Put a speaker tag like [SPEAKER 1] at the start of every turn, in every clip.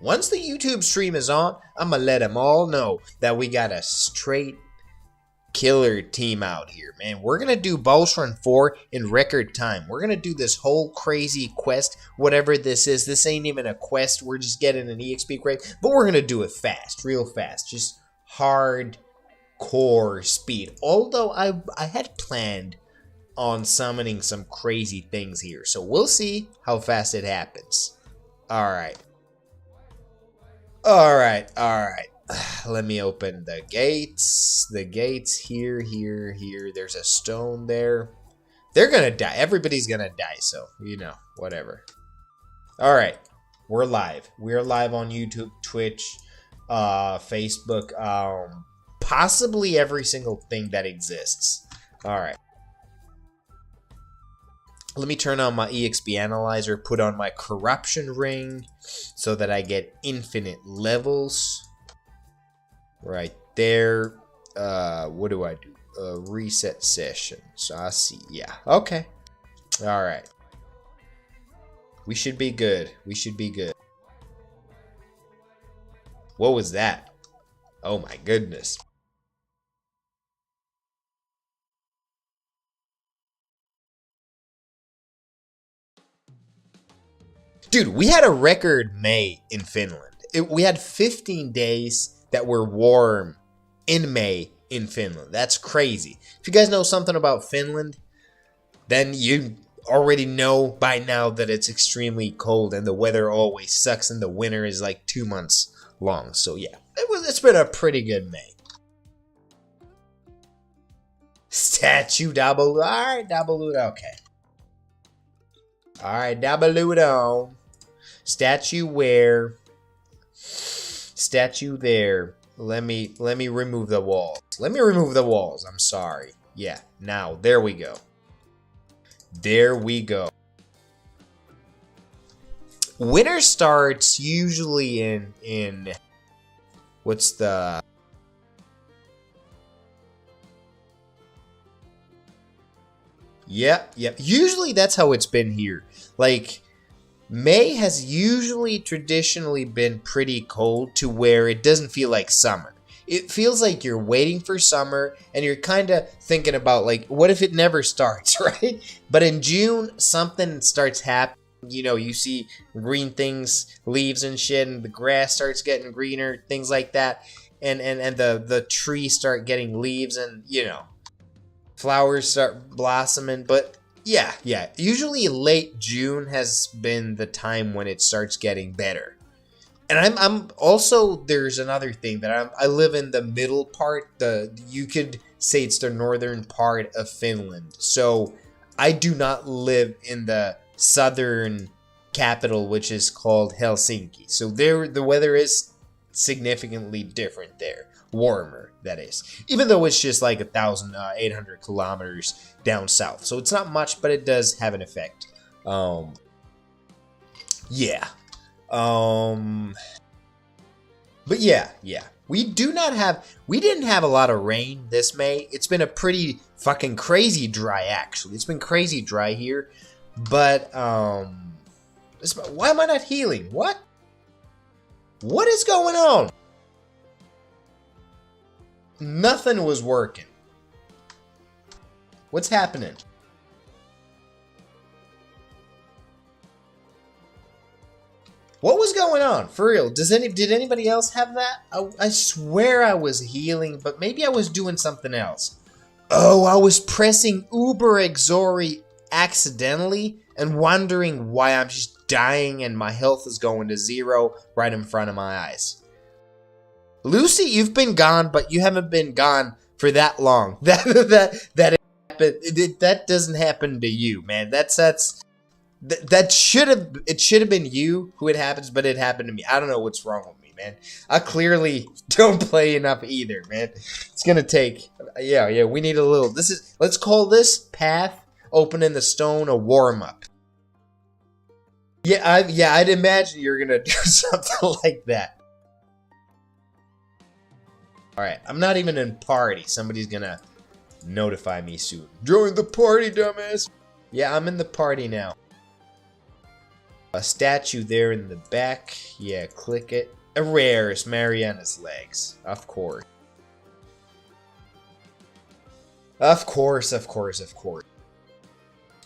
[SPEAKER 1] Once the YouTube stream is on, I'm gonna let them all know that we got a straight killer team out here, man. We're gonna do Boss Run 4 in record time. We're gonna do this whole crazy quest, whatever this is. This ain't even a quest. We're just getting an EXP crate, but we're gonna do it fast, real fast, just hardcore speed. Although I had planned on summoning some crazy things here, so we'll see how fast it happens. All right. Let me open the gates. The gates here. There's a stone there. They're gonna die. Everybody's gonna die, so, you know, whatever. Alright. We're live. We're live on YouTube, Twitch, Facebook, possibly every single thing that exists. Alright. Let me turn on my EXP analyzer, put on my corruption ring so that I get infinite levels. Right there. What do I do? Reset session. So I see. Yeah. Okay. All right. We should be good. We should be good. What was that? Oh my goodness. Dude, we had a record May in Finland. We had 15 days that were warm in May in Finland. That's crazy. If you guys know something about Finland, then you already know by now that it's extremely cold and the weather always sucks and the winter is like 2 months long. So yeah, it's been a pretty good May. Statue double. Alright, double okay. Alright, double. Statue where? Statue there. Let me remove the walls. Let me remove the walls. I'm sorry. Yeah. Now there we go. There we go. Winter starts usually in what's the Yep. Usually that's how it's been here. Like May has usually traditionally been pretty cold to where it doesn't feel like summer. It feels like you're waiting for summer and you're kind of thinking about like, what if it never starts, right? But in June, something starts happening. You know, you see green things, leaves and shit, and the grass starts getting greener, things like that. And the trees start getting leaves and, you know, flowers start blossoming. But yeah. Usually late June has been the time when it starts getting better. And I'm also, there's another thing that I live in the middle part. You could say it's the northern part of Finland. So I do not live in the southern capital, which is called Helsinki. So there, the weather is significantly different there. Warmer, that is. Even though it's just like 1,800 kilometers down south. So it's not much, but it does have an effect. Yeah. But yeah. We didn't have a lot of rain this May. It's been a pretty fucking crazy dry, actually. It's been crazy dry here. But, why am I not healing? What? What is going on? Nothing was working. What's happening? What was going on? For real, did anybody else have that? I swear I was healing, but maybe I was doing something else. Oh, I was pressing Uber Exori accidentally and wondering why I'm just dying and my health is going to 0 right in front of my eyes. Lucy, you've been gone, but you haven't been gone for that long. That doesn't happen to you, man. That should have been you who it happens, but it happened to me. I don't know what's wrong with me, man. I clearly don't play enough either, man. It's gonna take, yeah. We need a little. Let's call this path opening the stone a warm up. Yeah, I'd imagine you're gonna do something like that. All right, I'm not even in party. Somebody's gonna notify me soon. Join the party, dumbass. Yeah, I'm in the party now. A statue there in the back. Yeah, click it. A rare is Mariana's legs. Of course. Of course.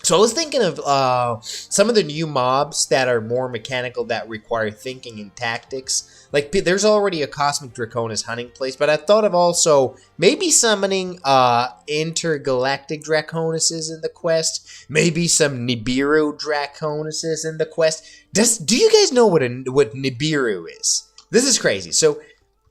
[SPEAKER 1] So I was thinking of some of the new mobs that are more mechanical, that require thinking and tactics. Like, there's already a Cosmic Draconis hunting place, but I thought of also maybe summoning intergalactic Draconises in the quest. Maybe some Nibiru Draconises in the quest. Do you guys know what Nibiru is? This is crazy. So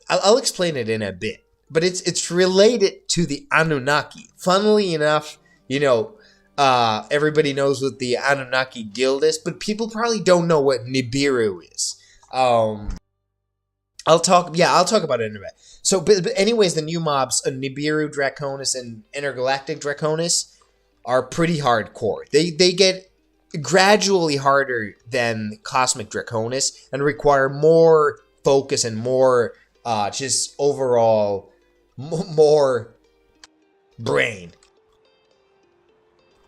[SPEAKER 1] I'll explain it in a bit, but it's related to the Anunnaki. Funnily enough, you know, everybody knows what the Anunnaki Guild is, but people probably don't know what Nibiru is. I'll talk about it in a bit. So, but anyways, the new mobs, Nibiru Draconis and Intergalactic Draconis, are pretty hardcore. They get gradually harder than Cosmic Draconis and require more focus and more, just overall, more brain.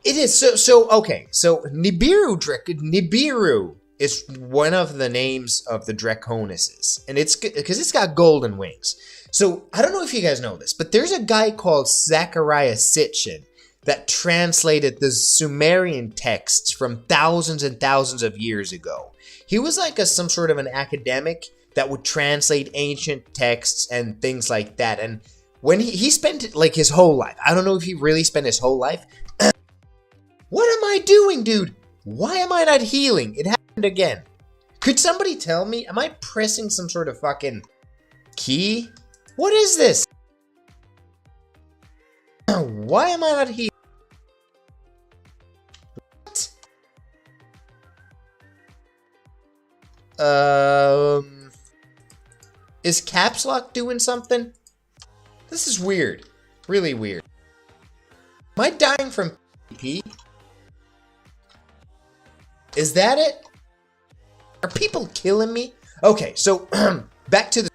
[SPEAKER 1] It is okay. So Nibiru is one of the names of the Draconises, and it's because it's got golden wings. So I don't know if you guys know this, but there's a guy called Zachariah Sitchin that translated the Sumerian texts from thousands and thousands of years ago. He was like some sort of an academic that would translate ancient texts and things like that. And when he spent like his whole life, I don't know if he really spent his whole life. What am I doing, dude? Why am I not healing? It happened again. Could somebody tell me? Am I pressing some sort of fucking key? What is this? Why am I not healing? What? Is Caps Lock doing something? This is weird. Really weird. Am I dying from PvP? Is that it? Are people killing me? Okay, so back to the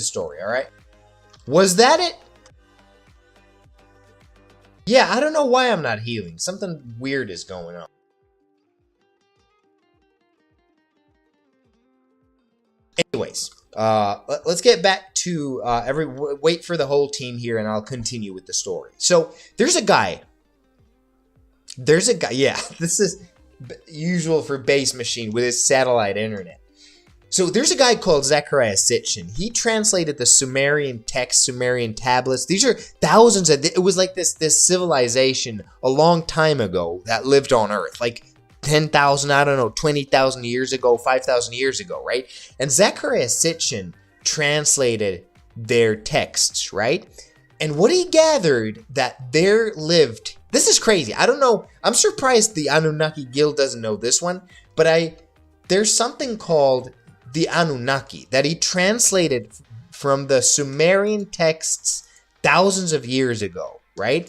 [SPEAKER 1] story, alright? Was that it? Yeah, I don't know why I'm not healing. Something weird is going on. Anyways, let's get back to wait for the whole team here, and I'll continue with the story. So, there's a guy, yeah, this is usual for Base Machine with his satellite internet. So there's a guy called Zachariah Sitchin. He translated the Sumerian text, Sumerian tablets. These are thousands of, it was like this civilization a long time ago that lived on Earth, like 10,000, I don't know, 20,000 years ago, 5,000 years ago, right? And Zachariah Sitchin translated their texts, right? And what he gathered that there lived, this is crazy. I don't know. I'm surprised the Anunnaki Guild doesn't know this one, but there's something called the Anunnaki that he translated from the Sumerian texts thousands of years ago, right?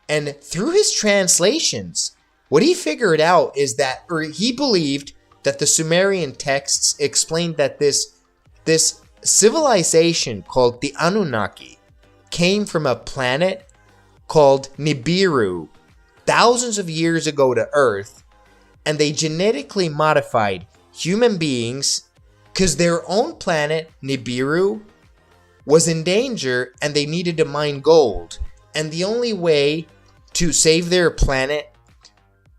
[SPEAKER 1] And through his translations, what he figured out is that, or he believed that the Sumerian texts explained that this civilization called the Anunnaki came from a planet called Nibiru thousands of years ago to Earth, and they genetically modified human beings because their own planet, Nibiru, was in danger and they needed to mine gold. And the only way to save their planet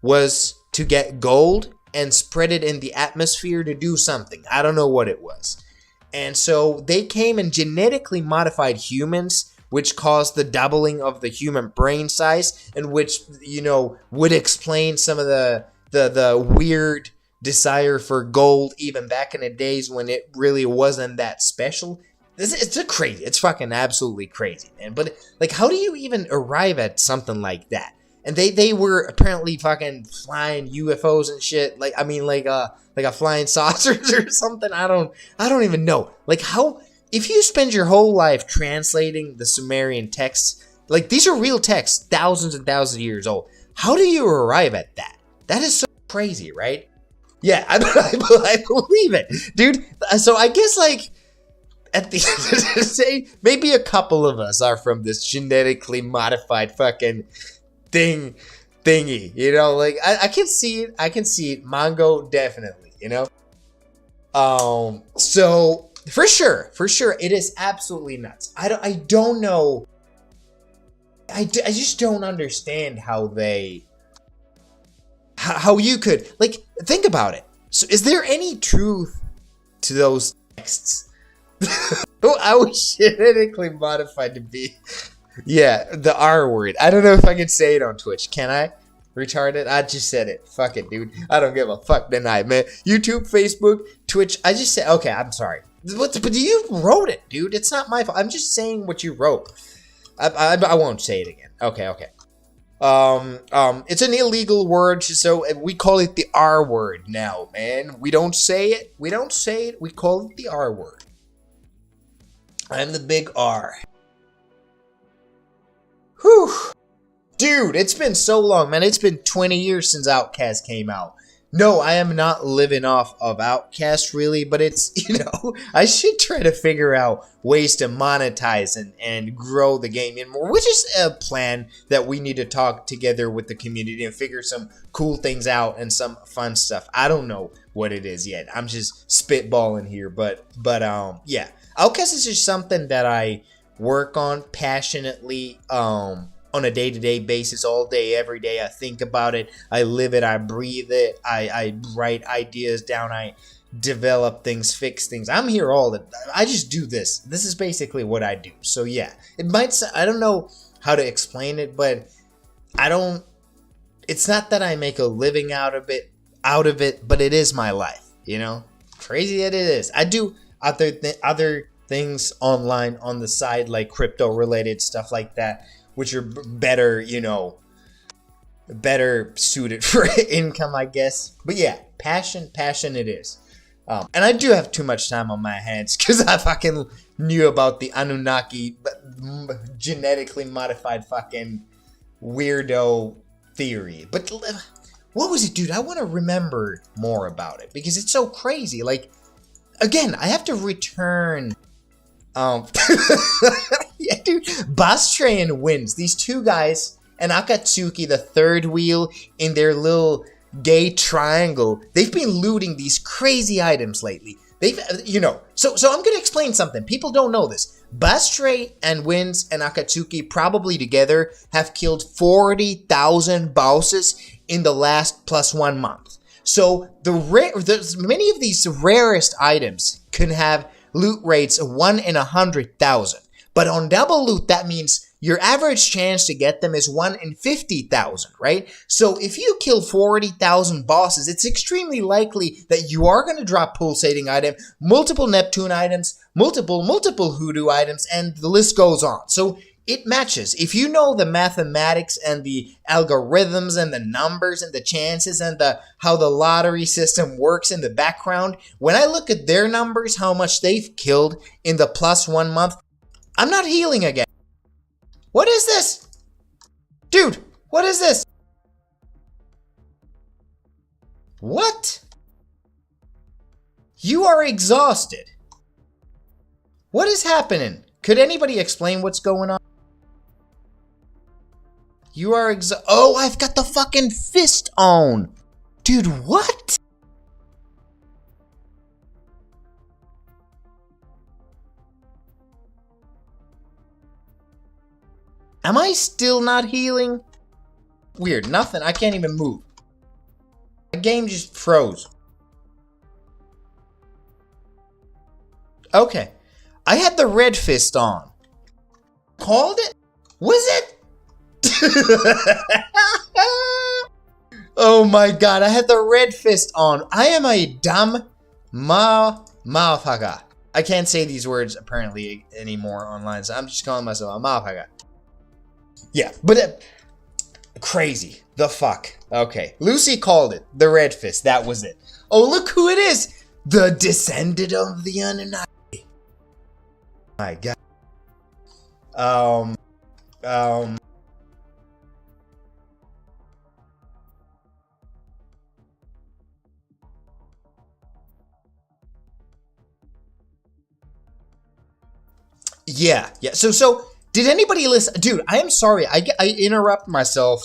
[SPEAKER 1] was to get gold and spread it in the atmosphere to do something. I don't know what it was. And so they came and genetically modified humans, which caused the doubling of the human brain size, and which, you know, would explain some of the weird desire for gold even back in the days when it really wasn't that special. It's fucking absolutely crazy, man. But like, how do you even arrive at something like that? And they were apparently fucking flying UFOs and shit. Like, I mean, like a flying saucers or something. I don't even know. Like, how, if you spend your whole life translating the Sumerian texts, like these are real texts, thousands and thousands of years old, how do you arrive at that? That is so crazy, right? Yeah, I believe it, dude. So I guess, like, at the end of the day, maybe a couple of us are from this genetically modified fucking thingy, you know? Like, I can see it. Mongo, definitely. you know? So for sure, it is absolutely nuts. I don't know. I just don't understand how you could, like, think about it. So is there any truth to those texts? I was genetically modified to be, yeah, the R word. I don't know if I can say it on Twitch. Can I? Retarded? I just said it. Fuck it, dude. I don't give a fuck tonight, man. YouTube, Facebook, Twitch. I just said, okay, I'm sorry. But you wrote it, dude. It's not my fault. I'm just saying what you wrote. I won't say it again. Okay. It's an illegal word, so we call it the R word now, man. We don't say it. We call it the R word. I'm the big R. Whew. Dude, it's been so long, man. It's been 20 years since Outcast came out. No, I am not living off of Outcast, really, but it's, you know, I should try to figure out ways to monetize and grow the game in more, which is a plan that we need to talk together with the community and figure some cool things out and some fun stuff. I don't know what it is yet. I'm just spitballing here, but yeah. Outcast is just something that I work on passionately, on a day-to-day basis, all day, every day. I think about it. I live it. I breathe it. I write ideas down. I develop things, fix things. I'm here all the time. I just do this. This is basically what I do. So yeah, it might. I don't know how to explain it, but it's not that I make a living out of it, but it is my life. You know, crazy that it is. I do other things online on the side, like crypto-related stuff like that, which are better, you know, better suited for income, I guess. But yeah, passion it is. And I do have too much time on my hands because I fucking knew about the Anunnaki genetically modified fucking weirdo theory. But what was it, dude? I want to remember more about it because it's so crazy. Like, again, I have to return. Yeah, dude. Bastre and Wins, these two guys, and Akatsuki, the third wheel in their little gay triangle, they've been looting these crazy items lately. They've, you know, so I'm gonna explain something. People don't know this. Bastre and Wins and Akatsuki probably together have killed 40,000 bosses in the last +1 month. So many of these rarest items can have loot rates of 1 in 100,000. But on double loot, that means your average chance to get them is 1 in 50,000, right? So if you kill 40,000 bosses, it's extremely likely that you are going to drop pulsating item, multiple Neptune items, multiple hoodoo items, and the list goes on. So it matches. If you know the mathematics and the algorithms and the numbers and the chances and how the lottery system works in the background, when I look at their numbers, how much they've killed in the +1 month, I'm not healing again. What is this? Dude, what is this? What? You are exhausted. What is happening? Could anybody explain what's going on? You are oh, I've got the fucking fist on. Dude, what? Am I still not healing? Weird, nothing. I can't even move. The game just froze. Okay. I had the red fist on. Called it? Was it? Oh my god, I had the red fist on. I am a dumb motherfucker. I can't say these words apparently anymore online, so I'm just calling myself a motherfucker. Yeah, but crazy. The fuck. Okay, Lucy called it. The red fist. That was it. Oh, look who it is. The descendant of the Anunnaki. My god. Yeah. So did anybody listen? Dude, I am sorry. I interrupt myself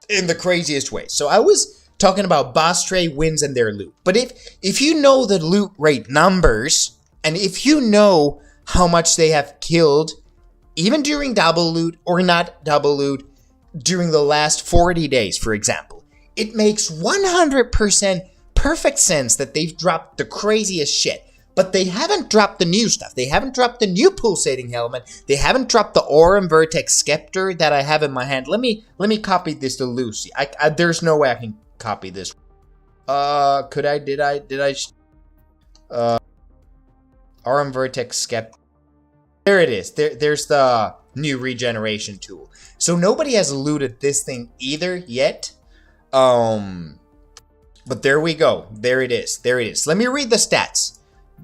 [SPEAKER 1] in the craziest way. So I was talking about boss tray wins and their loot. But if you know the loot rate numbers, and if you know how much they have killed, even during double loot or not double loot, during the last 40 days, for example, it makes 100% perfect sense that they've dropped the craziest shit. But they haven't dropped the new stuff. They haven't dropped the new pulsating helmet. They haven't dropped the Aurum Vertex Scepter that I have in my hand. Let me copy this to Lucy. There's no way I can copy this. Could I? Did I? Aurum Vertex Scepter. There it is. There's the new regeneration tool. So nobody has looted this thing either yet. But there we go. There it is. There it is. Let me read the stats.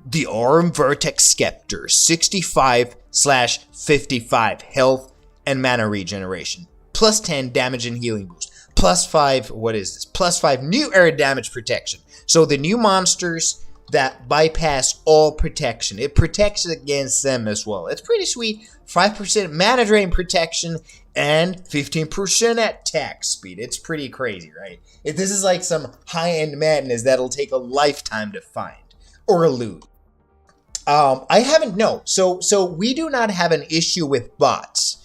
[SPEAKER 1] The Aurum Vertex Scepter, 65/55 health and mana regeneration, plus 10 damage and healing boost, plus 5, what is this? Plus 5 new air damage protection. So the new monsters that bypass all protection, it protects against them as well. It's pretty sweet. 5% mana drain protection and 15% attack speed. It's pretty crazy, right? This is like some high-end madness that'll take a lifetime to find. Or loot. I haven't, no. So we do not have an issue with bots.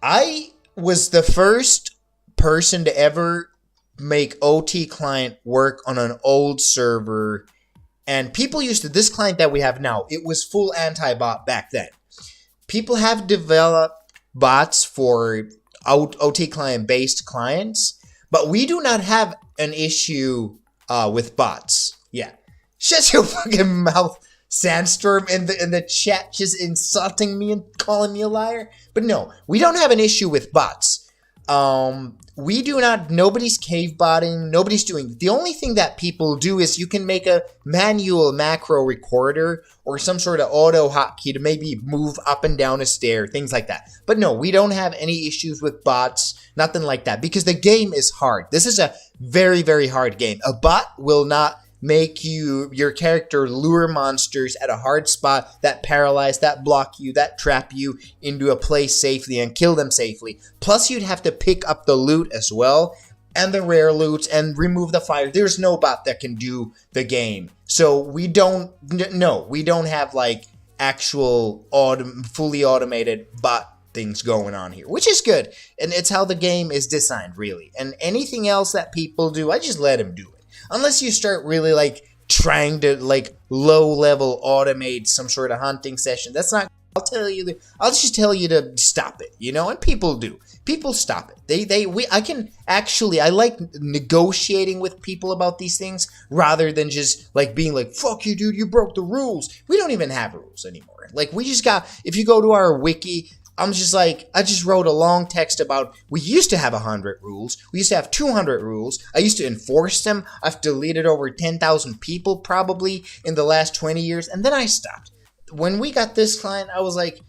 [SPEAKER 1] I was the first person to ever make OT client work on an old server. And people used to, this client that we have now, it was full anti-bot back then. People have developed bots for OT client based clients, but we do not have an issue with bots. Yeah. Shut your fucking mouth, Sandstorm, in the chat, just insulting me and calling me a liar. But no, we don't have an issue with bots. We do not, nobody's cave botting, nobody's doing, the only thing that people do is you can make a manual macro recorder or some sort of auto hotkey to maybe move up and down a stair, things like that. But no, we don't have any issues with bots, nothing like that, because the game is hard. This is a very, very hard game. A bot will not make your character lure monsters at a hard spot that paralyze, that block you, that trap you into a place safely and kill them safely. Plus, you'd have to pick up the loot as well, and the rare loot, and remove the fire. There's no bot that can do the game. So we don't have like actual fully automated bot things going on here, which is good. And it's how the game is designed, really. And anything else that people do, I just let them do it. Unless you start really like trying to like low level automate some sort of hunting session. That's not, I'll just tell you to stop it, you know, and people do. People stop it. I like negotiating with people about these things rather than just like being like, fuck you, dude, you broke the rules. We don't even have rules anymore. Like we just got, if you go to our wiki, I just wrote a long text about, we used to have 100 rules. We used to have 200 rules. I used to enforce them. I've deleted over 10,000 people probably in the last 20 years. And then I stopped. When we got this client, I was like,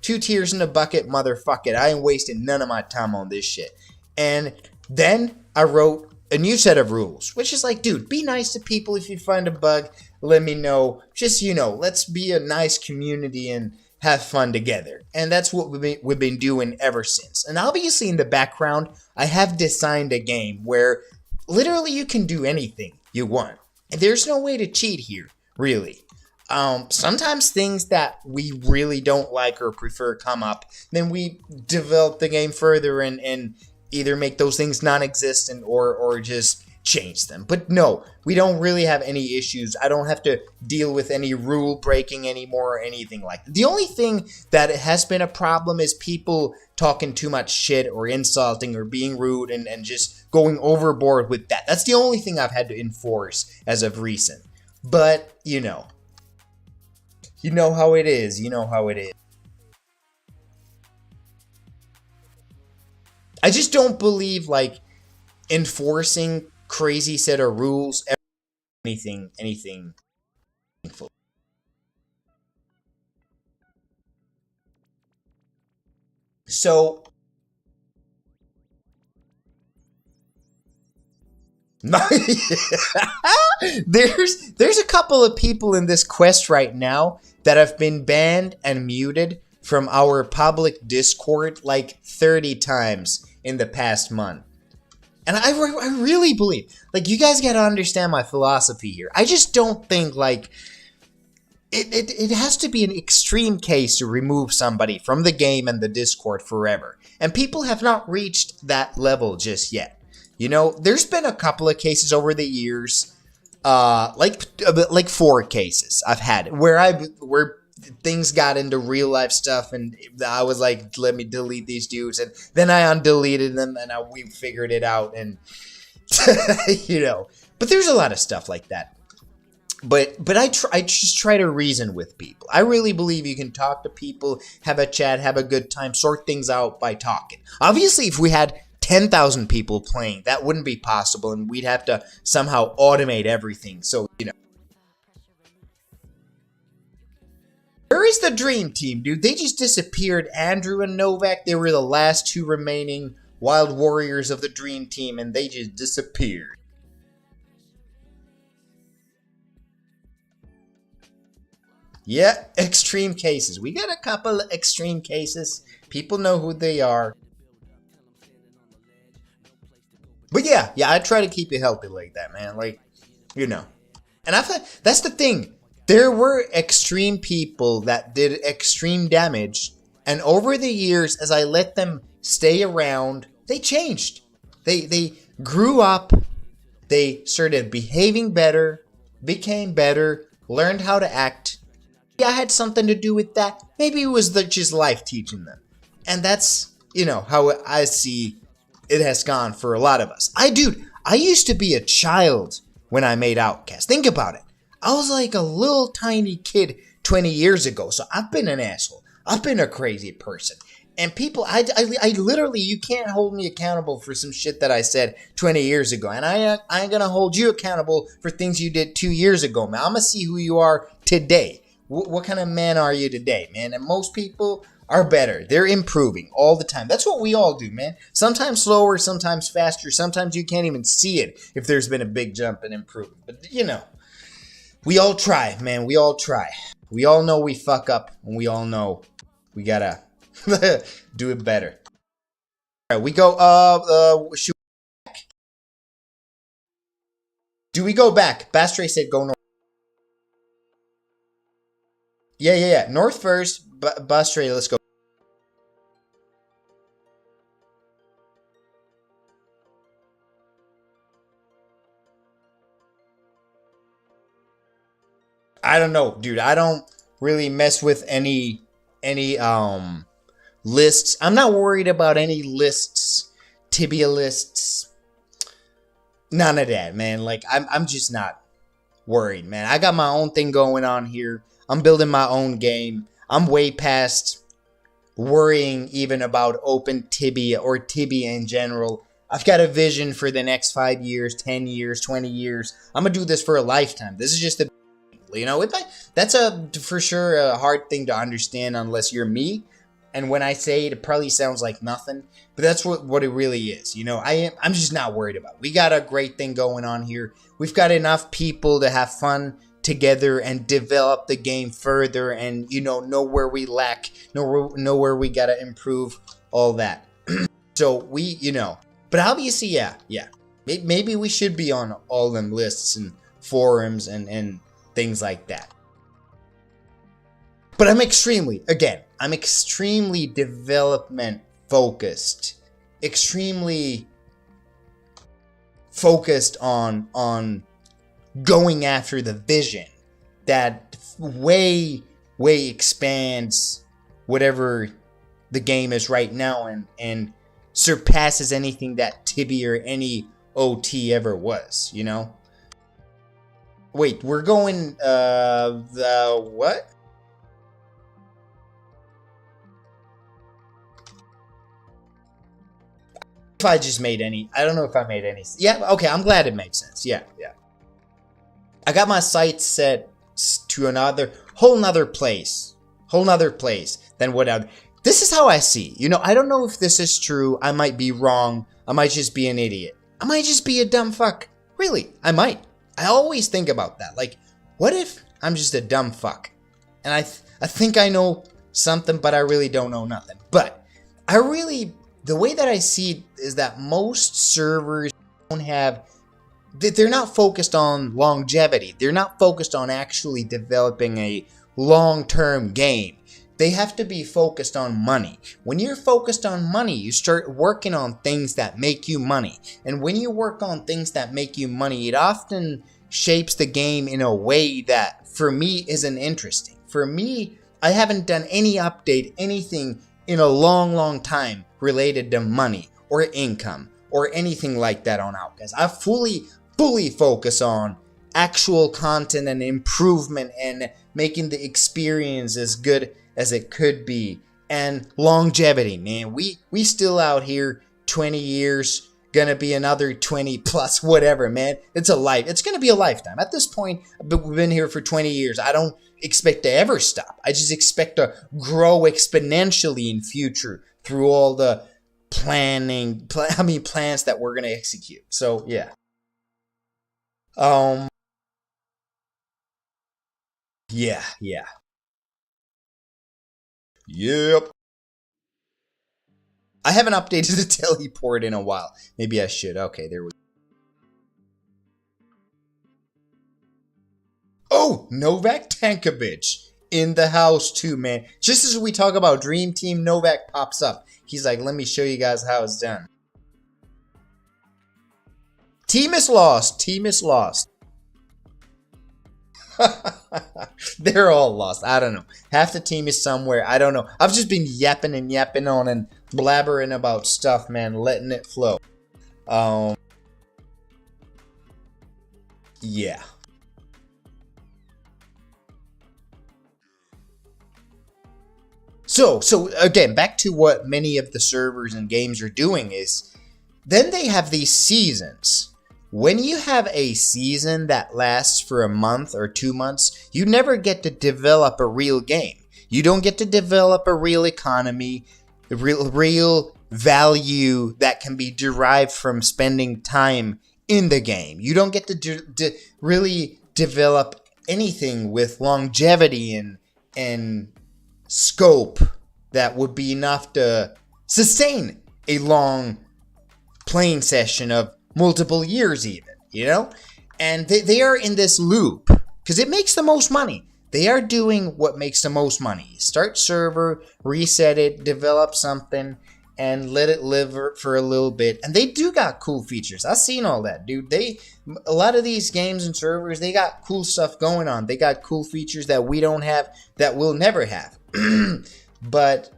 [SPEAKER 1] 2 tears in a bucket, motherfuck it. I ain't wasting none of my time on this shit. And then I wrote a new set of rules, which is like, dude, be nice to people. If you find a bug, let me know. Just, you know, let's be a nice community and have fun together. And that's what we've been doing ever since. And obviously in the background, I have designed a game where literally you can do anything you want. And there's no way to cheat here, really. Sometimes things that we really don't like or prefer come up, then we develop the game further and either make those things non-existent or just change them. But no, we don't really have any issues. I don't have to deal with any rule breaking anymore or anything like that. The only thing that has been a problem is people talking too much shit or insulting or being rude and just going overboard with that. That's the only thing I've had to enforce as of recent. But, you know how it is. You know how it is. I just don't believe, like, enforcing crazy set of rules, anything meaningful. So there's a couple of people in this quest right now that have been banned and muted from our public Discord like 30 times in the past month. And I really believe, like, you guys gotta understand my philosophy here. I just don't think, like, it has to be an extreme case to remove somebody from the game and the Discord forever. And people have not reached that level just yet. You know, there's been a couple of cases over the years, like 4 cases I've had where things got into real life stuff, and I was like, let me delete these dudes, and then I undeleted them, and we figured it out, and you know. But there's a lot of stuff like that. But I just try to reason with people. I really believe you can talk to people, have a chat, have a good time, sort things out by talking. Obviously, if we had 10,000 people playing, that wouldn't be possible, and we'd have to somehow automate everything. So, you know. Where is the dream team, dude? They just disappeared. Andrew and Novak, they were the last 2 remaining wild warriors of the dream team, and they just disappeared. Yeah, extreme cases. We got a couple of extreme cases. People know who they are. But yeah, I try to keep it healthy like that, man. Like, you know. And I thought that's the thing. There were extreme people that did extreme damage, and over the years, as I let them stay around, they changed. They grew up. They started behaving better, became better, learned how to act. I had something to do with that. Maybe it was just life teaching them. And that's, you know, how I see it has gone for a lot of us. I used to be a child when I made Outcast. Think about it. I was like a little tiny kid 20 years ago. So I've been an asshole. I've been a crazy person. And people, I literally, you can't hold me accountable for some shit that I said 20 years ago. And I ain't gonna hold you accountable for things you did 2 years ago, man. I'm gonna see who you are today. What kind of man are you today, man? And most people are better. They're improving all the time. That's what we all do, man. Sometimes slower, sometimes faster. Sometimes you can't even see it if there's been a big jump in improvement. But, you know, we all try, man. We all try. We all know we fuck up, and we all know we gotta do it better. All right, we go, shoot back. Do we go back? Bastray said go north. Yeah. North first. Bastray, let's go. I don't know, dude. I don't really mess with any lists. I'm not worried about any lists, Tibia lists. None of that, man. Like, I'm just not worried, man. I got my own thing going on here. I'm building my own game. I'm way past worrying even about open Tibia or Tibia in general. I've got a vision for the next 5 years, 10 years, 20 years. I'm going to do this for a lifetime. This is just a, you know, that's for sure a hard thing to understand unless you're me. And when I say it, it probably sounds like nothing, but that's what it really is. You know, I'm just not worried about it. We got a great thing going on here. We've got enough people to have fun together and develop the game further, and, you know where we lack, know where we gotta improve, all that. So we, you know, but obviously, yeah, maybe we should be on all them lists and forums and things like that. But I'm extremely development focused, extremely focused on going after the vision that way expands whatever the game is right now and surpasses anything that Tibia or any OT ever was, you know? Wait, we're going, the what? If I just made any, I don't know if I made any. Yeah, okay, I'm glad it made sense. Yeah. I got my sights set to whole nother place than what I, this is how I see. You know, I don't know if this is true. I might be wrong. I might just be an idiot. I might just be a dumb fuck. Really, I might. I always think about that. Like, what if I'm just a dumb fuck? And I think I know something, but I really don't know nothing. But the way that I see it is that most servers have, they're not focused on longevity. They're not focused on actually developing a long-term game. They have to be focused on money. When you're focused on money, you start working on things that make you money. And when you work on things that make you money, it often shapes the game in a way that, for me, isn't interesting. For me, I haven't done any update, anything in a long time related to money or income or anything like that on Outcast. I fully focus on actual content and improvement and making the experience as good as it could be, and longevity, man. We still out here 20 years, gonna be another 20 plus whatever, man. It's gonna be a lifetime. At this point, we've been here for 20 years. I don't expect to ever stop. I just expect to grow exponentially in future through all the plans that we're gonna execute. So yeah. Yeah. Yep. I haven't updated the teleport in a while. Maybe I should. Okay, there we go. Oh, Novak Tankovic in the house too, man. Just as we talk about Dream Team, Novak pops up. He's like, let me show you guys how it's done. Team is lost. They're all lost. I don't know. Half the team is somewhere. I don't know. I've just been yapping on and blabbering about stuff, man. Letting it flow. Yeah. So again, back to what many of the servers and games are doing is, then they have these seasons. When you have a season that lasts for a month or 2 months, you never get to develop a real game. You don't get to develop a real economy, real value that can be derived from spending time in the game. You don't get to really develop anything with longevity and scope that would be enough to sustain a long playing session of multiple years even, you know? And they are in this loop because it makes the most money. They are doing what makes the most money. Start server, reset it, develop something, and let it live for a little bit. And they do got cool features. I've seen all that, dude. A lot of these games and servers, they got cool stuff going on. They got cool features that we don't have, that we'll never have. But,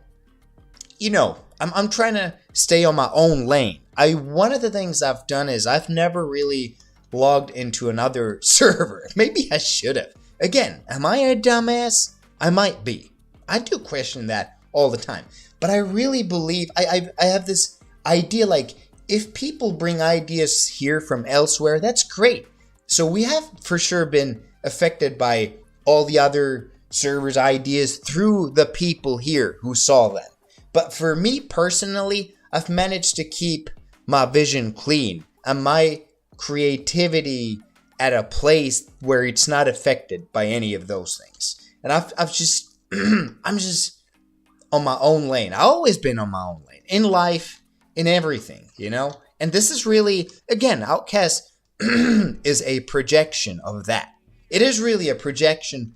[SPEAKER 1] you know, I'm trying to stay on my own lane. One of the things I've done is I've never really logged into another server. Maybe I should have. Again, am I a dumbass? I might be. I do question that all the time. But I really believe, I have this idea, like, if people bring ideas here from elsewhere, that's great. So we have for sure been affected by all the other servers' ideas through the people here who saw them. But for me personally, I've managed to keep my vision clean and my creativity at a place where it's not affected by any of those things. And I've just I'm just on my own lane. I've always been on my own lane in life, in everything, you know. And this is really, again, Outcast is a projection of that. It is really a projection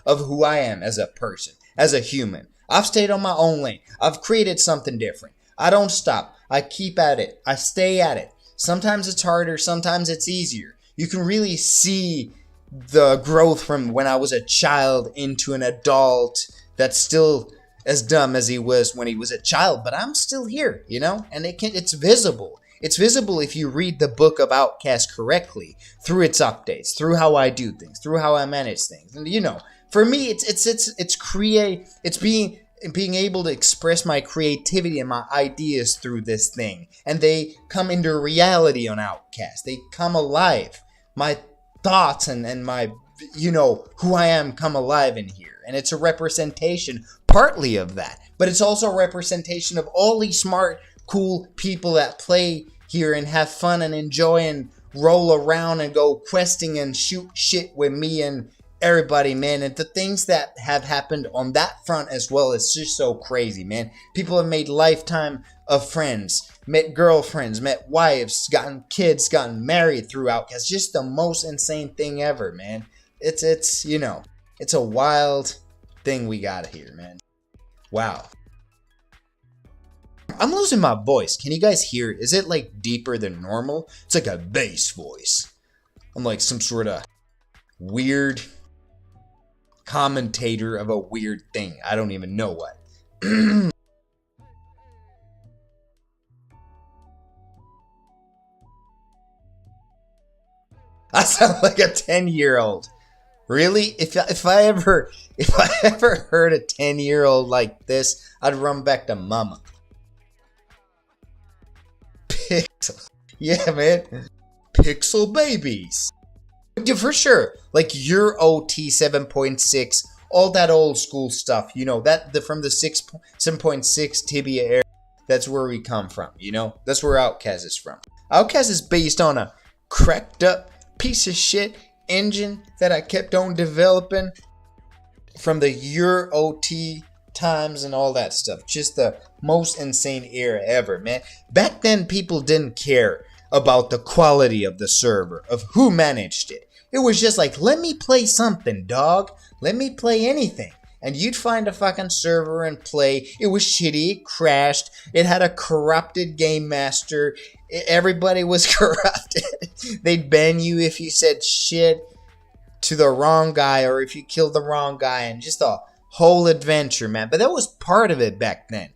[SPEAKER 1] of who I am as a person, as a human. I've stayed on my own lane. I've created something different. I don't stop. I keep at it. I stay at it. Sometimes it's harder. Sometimes it's easier. You can really see the growth from when I was a child into an adult that's still as dumb as he was when he was a child. But I'm still here, you know? And it's visible. It's visible if you read the book of Outcast correctly, through its updates, through how I do things, through how I manage things. And, you know, for me, it's being able to express my creativity and my ideas through this thing. And they come into reality on Outcast. They come alive. My thoughts and my, you know, who I am come alive in here. And it's a representation partly of that. But it's also a representation of all these smart, cool people that play here and have fun and enjoy and roll around and go questing and shoot shit with me and everybody, man. And the things that have happened on that front as well is just so crazy, man. People have made lifetime of friends, met girlfriends, met wives, gotten kids, gotten married through Outcast. Just the most insane thing ever, man. It's you know, it's a wild thing we got here, man. Wow. I'm losing my voice. Can you guys hear it? Is it like deeper than normal? It's like a bass voice. I'm like some sort of weird commentator of a weird thing. I don't even know what. I sound like a 10-year-old. Really? If I ever heard a 10-year-old like this, I'd run back to mama. Pixel. Yeah, man. Pixel babies. Yeah, for sure. Like your OT 7.6, all that old school stuff, you know, from the 7.6 Tibia era, that's where we come from, you know? That's where Outcast is from. Outcast is based on a cracked up piece of shit engine that I kept on developing from the Euro OT times and all that stuff. Just the most insane era ever, man. Back then, people didn't care about the quality of the server, of who managed it. It was just like, let me play something, dog. Let me play anything. And you'd find a fucking server and play. It was shitty, it crashed, it had a corrupted game master. Everybody was corrupted. They'd ban you if you said shit to the wrong guy or if you killed the wrong guy, and just a whole adventure, man. But that was part of it back then.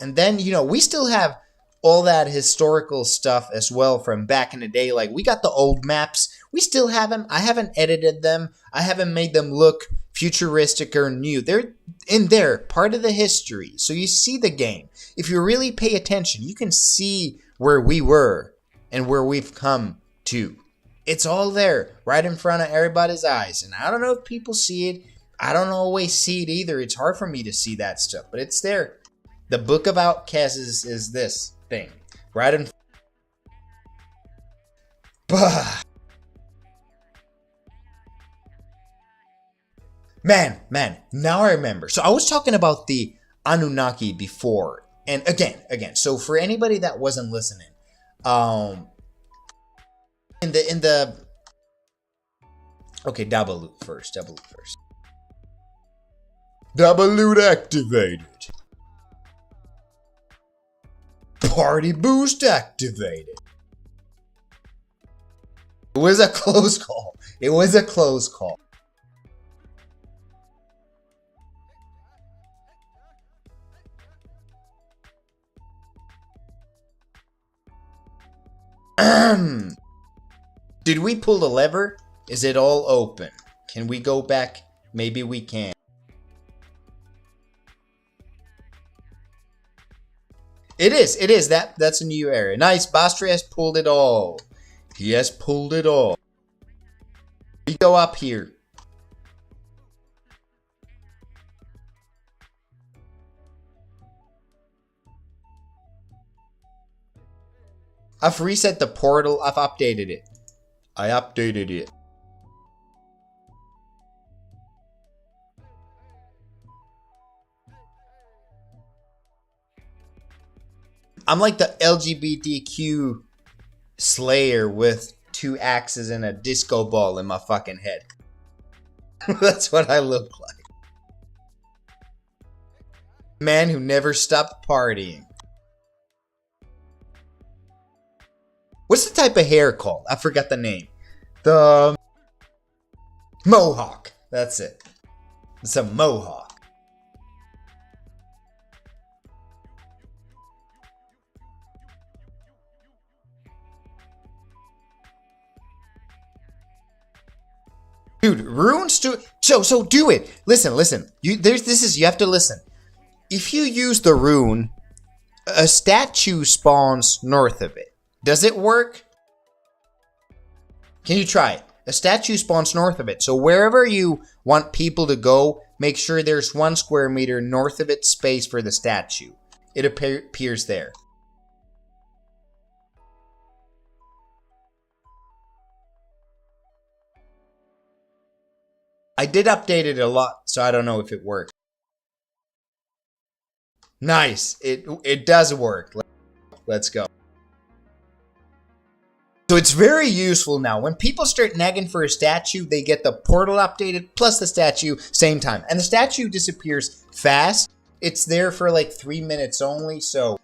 [SPEAKER 1] And then, you know, we still have all that historical stuff as well from back in the day. Like, we got the old maps. We still have them. I haven't edited them. I haven't made them look futuristic or new. They're in there, part of the history. So you see the game. If you really pay attention, you can see where we were and where we've come to. It's all there, right in front of everybody's eyes. And I don't know if people see it. I don't always see it either. It's hard for me to see that stuff, but it's there. The Book of Outcasts is this thing, right in. Bah. Man, now I remember. So I was talking about the Anunnaki before. And again, so for anybody that wasn't listening, in the okay, double loop first. Double loot activated. Party boost activated. It was a close call. Did we pull the lever? Is it all open? Can we go back? Maybe we can. It is. That's a new area. Nice, Bastri has pulled it all. He has pulled it all. We go up here. I've reset the portal. I've updated it. I updated it. I'm like the LGBTQ slayer with 2 axes and a disco ball in my fucking head. That's what I look like. Man who never stopped partying. What's the type of hair called? I forgot the name. The mohawk. That's it. It's a mohawk. Dude, runes to so do it. Listen. You have to listen. If you use the rune, a statue spawns north of it. Does it work? Can you try it? A statue spawns north of it. So wherever you want people to go, make sure there's 1 square meter north of it space for the statue. It appears there. I did update it a lot, so I don't know if it worked. Nice. It does work. Let's go. So it's very useful now. When people start nagging for a statue, they get the portal updated plus the statue same time. And the statue disappears fast. It's there for like 3 minutes only, so...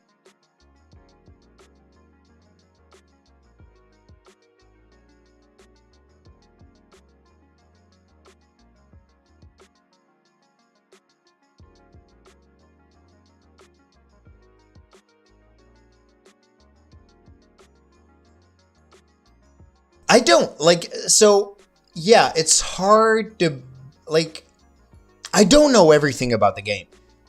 [SPEAKER 1] I don't, like, so, yeah, it's hard to, like, I don't know everything about the game.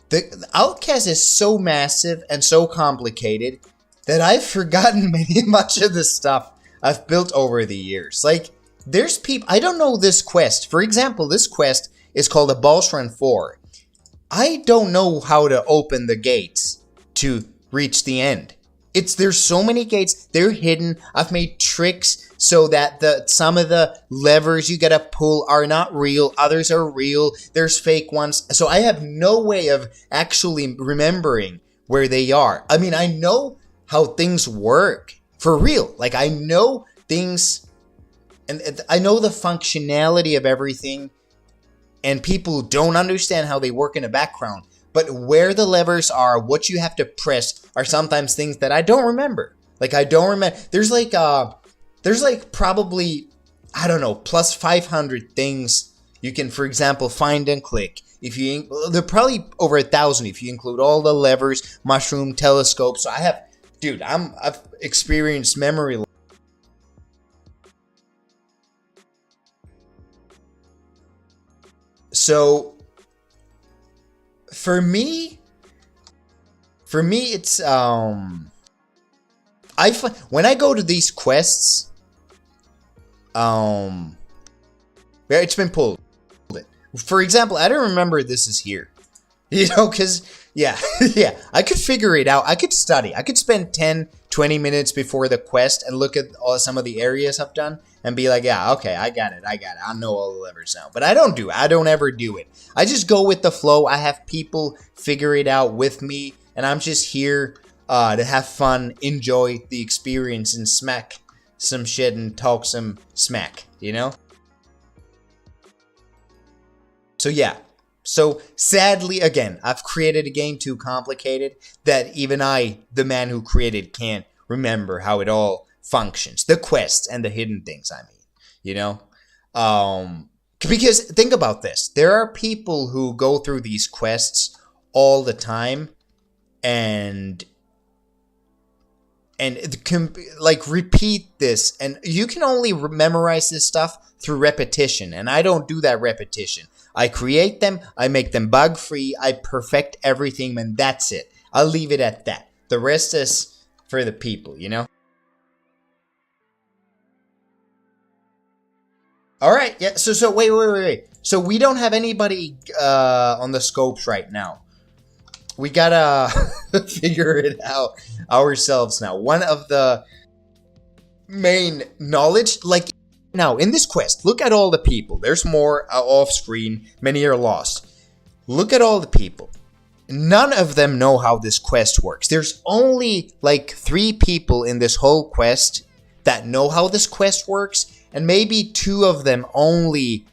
[SPEAKER 1] The Outcast is so massive and so complicated that I've forgotten much of the stuff I've built over the years. Like, there's people, I don't know this quest. For example, this quest is called a Boss Run 4. I don't know how to open the gates to reach the end. There's so many gates, they're hidden. I've made tricks so that some of the levers you gotta pull are not real, others are real, there's fake ones. So I have no way of actually remembering where they are. I mean, I know how things work, for real. Like, I know things, and I know the functionality of everything, and people don't understand how they work in the background. But where the levers are, what you have to press, are sometimes things that I don't remember. Like, I don't remember. There's like probably, I don't know, plus 500 things you can, for example, find and click. They're probably over 1,000 if you include all the levers, mushroom, telescope. So I've experienced memory. So for me, it's when I go to these quests, it's been pulled. For example, I don't remember this is here, because yeah, yeah, I could figure it out. I could study. I could spend 10-20 minutes before the quest and look at some of the areas I've done and be like, yeah, okay, I got it. I know all the levers now. But I don't ever do it. I just go with the flow. I have people figure it out with me, and I'm just here to have fun, enjoy the experience, and smack some shit and talk some smack, So yeah. So sadly, again, I've created a game too complicated that even I, the man who created, can't remember how it all functions. The quests and the hidden things, I mean, because think about this. There are people who go through these quests all the time and like repeat this, and you can only memorize this stuff through repetition, and I don't do that repetition. I create them, I make them bug free, I perfect everything, and that's it. I'll leave it at that. The rest is for the people, Alright, yeah, so wait. So we don't have anybody on the scopes right now. We gotta figure it out ourselves now. One of the main knowledge, like now in this quest, look at all the people. There's more off screen, many are lost. Look at all the people. None of them know how this quest works. There's only like 3 people in this whole quest that know how this quest works, and maybe 2 of them only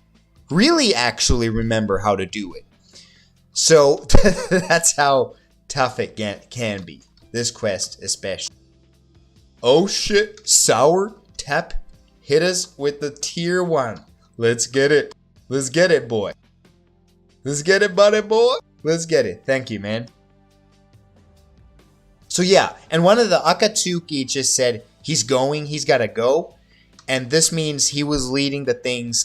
[SPEAKER 1] really actually remember how to do it. So that's how tough it can be. This quest especially. Oh shit, Sour Tap hit us with the tier 1. Let's get it. Let's get it, boy. Let's get it, buddy boy. Let's get it. Thank you, man. So yeah, and one of the Akatsuki just said he's gotta go. And this means he was leading the things,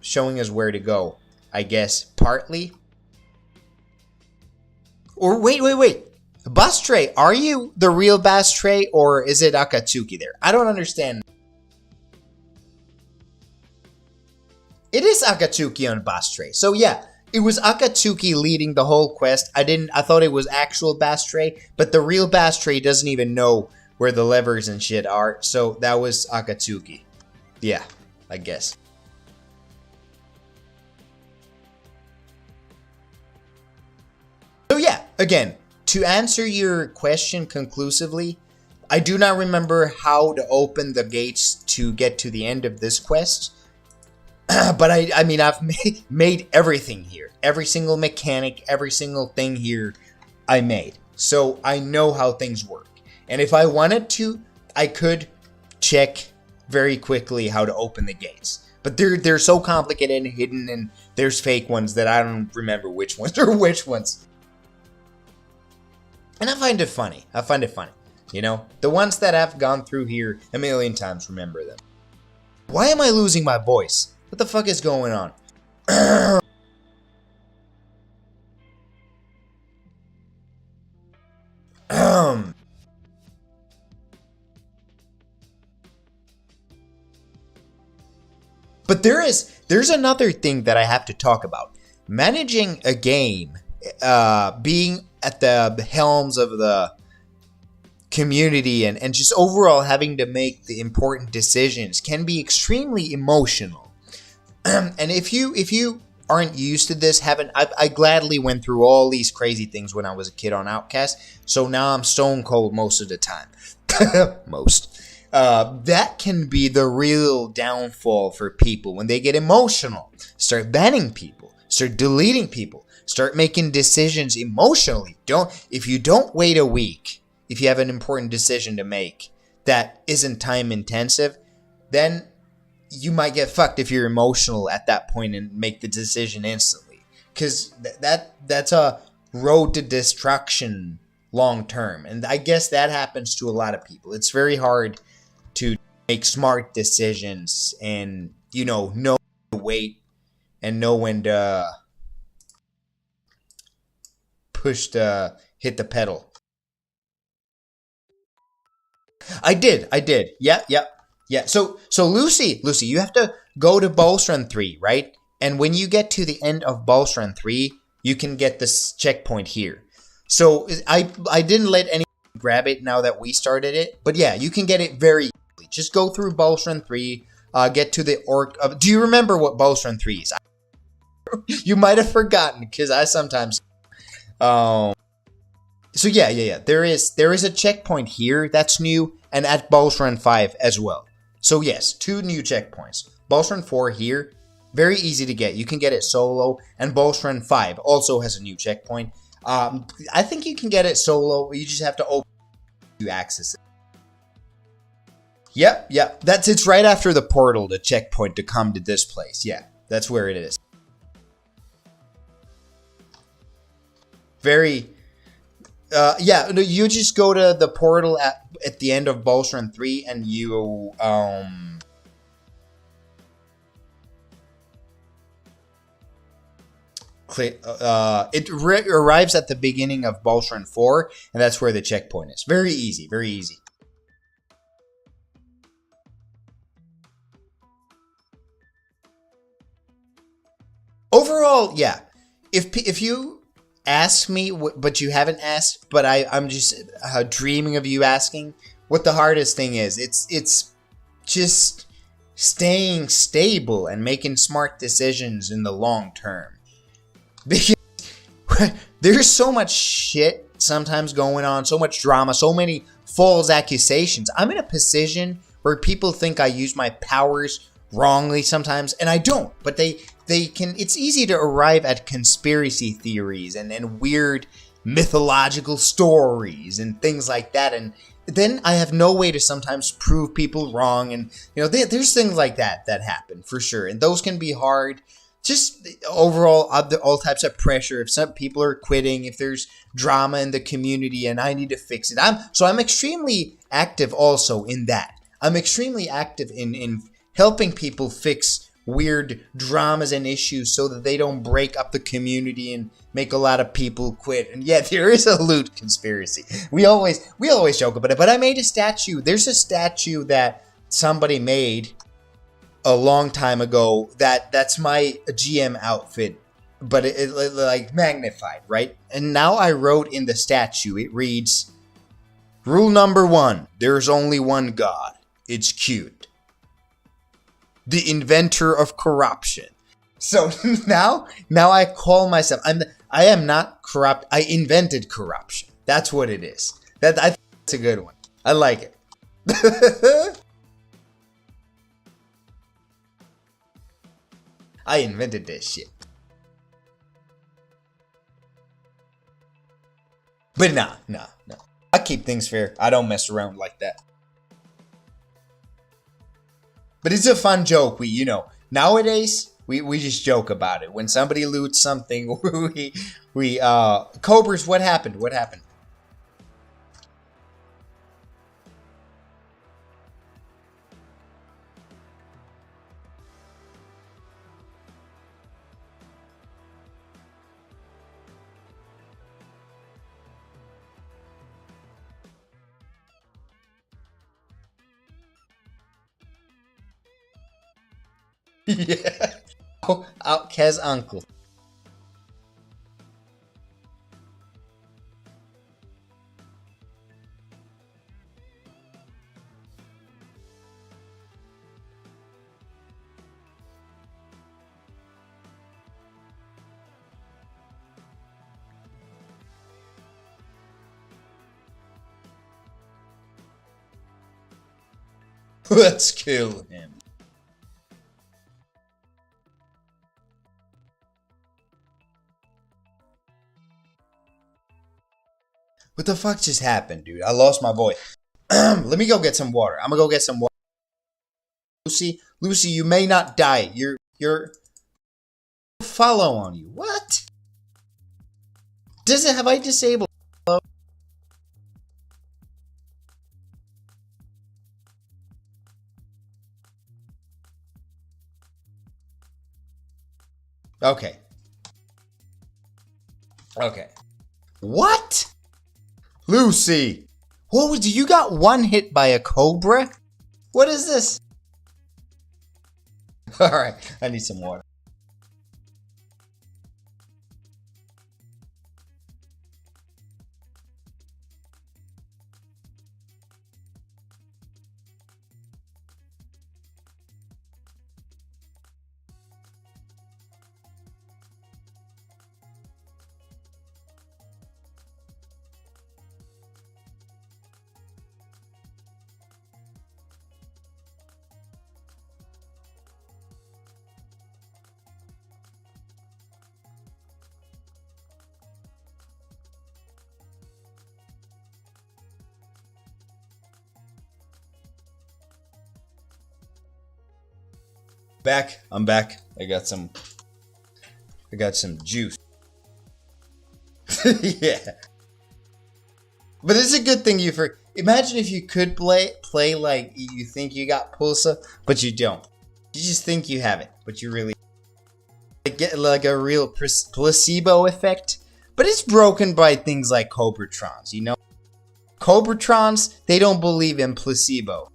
[SPEAKER 1] showing us where to go. I guess, partly. Or wait. Bastray, are you the real Bastray, or is it Akatsuki there? I don't understand. It is Akatsuki on Bastray. So yeah, it was Akatsuki leading the whole quest. I thought it was actual Bastray, but the real Bastray doesn't even know where the levers and shit are. So that was Akatsuki. Yeah, I guess. So yeah, again, to answer your question conclusively, I do not remember how to open the gates to get to the end of this quest. But I mean, I've made everything here. Every single mechanic, every single thing here, I made. So I know how things work. And if I wanted to, I could check very quickly how to open the gates. But they're so complicated and hidden, and there's fake ones that I don't remember which ones are which ones. And I find it funny. You know, the ones that I've gone through here a million times, remember them. Why am I losing my voice? What the fuck is going on? But there's another thing that I have to talk about. Managing a game, being at the helms of the community and just overall having to make the important decisions can be extremely emotional. And if you aren't used to this, I gladly went through all these crazy things when I was a kid on Outcast, so now I'm stone cold most of the time. That can be the real downfall for people when they get emotional. Start banning people, start deleting people, start making decisions emotionally. If you don't wait a week, if you have an important decision to make that isn't time intensive, then you might get fucked if you're emotional at that point and make the decision instantly. Because that's a road to destruction long term. And I guess that happens to a lot of people. It's very hard to make smart decisions and, know when to wait and know when to hit the pedal. I did. Yeah. So Lucy, you have to go to Boss Run 3, right? And when you get to the end of Boss Run 3, you can get this checkpoint here. So I didn't let anyone grab it now that we started it. But yeah, you can get it very easily. Just go through Boss Run 3, get to the orc. Do you remember what Boss Run 3 is? You might have forgotten because I sometimes... So yeah. There is a checkpoint here that's new, and at Boss Run 5 as well. So yes, 2 new checkpoints. Boss Run 4 here, very easy to get. You can get it solo, and Boss Run 5 also has a new checkpoint. I think you can get it solo. You just have to open to access it. Yep. It's right after the portal, the checkpoint to come to this place. Yeah, that's where it is. Very... you just go to the portal at the end of Boss Run 3 and you, it arrives at the beginning of Boss Run 4, and that's where the checkpoint is. Very easy. Overall, yeah. If you ask me, but you haven't asked, but I'm just dreaming of you asking what the hardest thing is. It's just staying stable and making smart decisions in the long term. Because there's so much shit sometimes going on, so much drama, so many false accusations. I'm in a position where people think I use my powers wrongly sometimes, and I don't, but they can. It's easy to arrive at conspiracy theories and weird mythological stories and things like that, and then I have no way to sometimes prove people wrong, and there's things like that happen for sure, and those can be hard. Just overall, all types of pressure. If some people are quitting, if there's drama in the community, and I need to fix it, I'm extremely active also in that. I'm extremely active in helping people fix weird dramas and issues so that they don't break up the community and make a lot of people quit. And yeah, there is a loot conspiracy. We always joke about it, but I made a statue. There's a statue that somebody made a long time ago that's my GM outfit, but it like magnified, right? And now I wrote in the statue, it reads, "Rule number 1, there's only one God. It's cute. The inventor of corruption." So now I call myself, I am not corrupt. I invented corruption. That's what it is. I think that's a good one. I like it. I invented this shit. But nah. I keep things fair. I don't mess around like that. But it's a fun joke. Nowadays, we just joke about it. When somebody loots something, Cobras, what happened? What happened? Yeah. Oh, Outcast uncle. Let's kill him. What the fuck just happened, dude? I lost my voice. Let me go get some water. I'm gonna go get some water. Lucy, you may not die. You're follow on you. What? Have I disabled? Okay. What? Lucy! What was you got one hit by a cobra? What is this? Alright, I need some water. I'm back. I got some juice. Yeah. But it's a good thing imagine if you could play like you think you got pulsa, but you don't. You just think you have it, but you really get like a real placebo effect. But it's broken by things like Cobratrons, Cobratrons, they don't believe in placebo.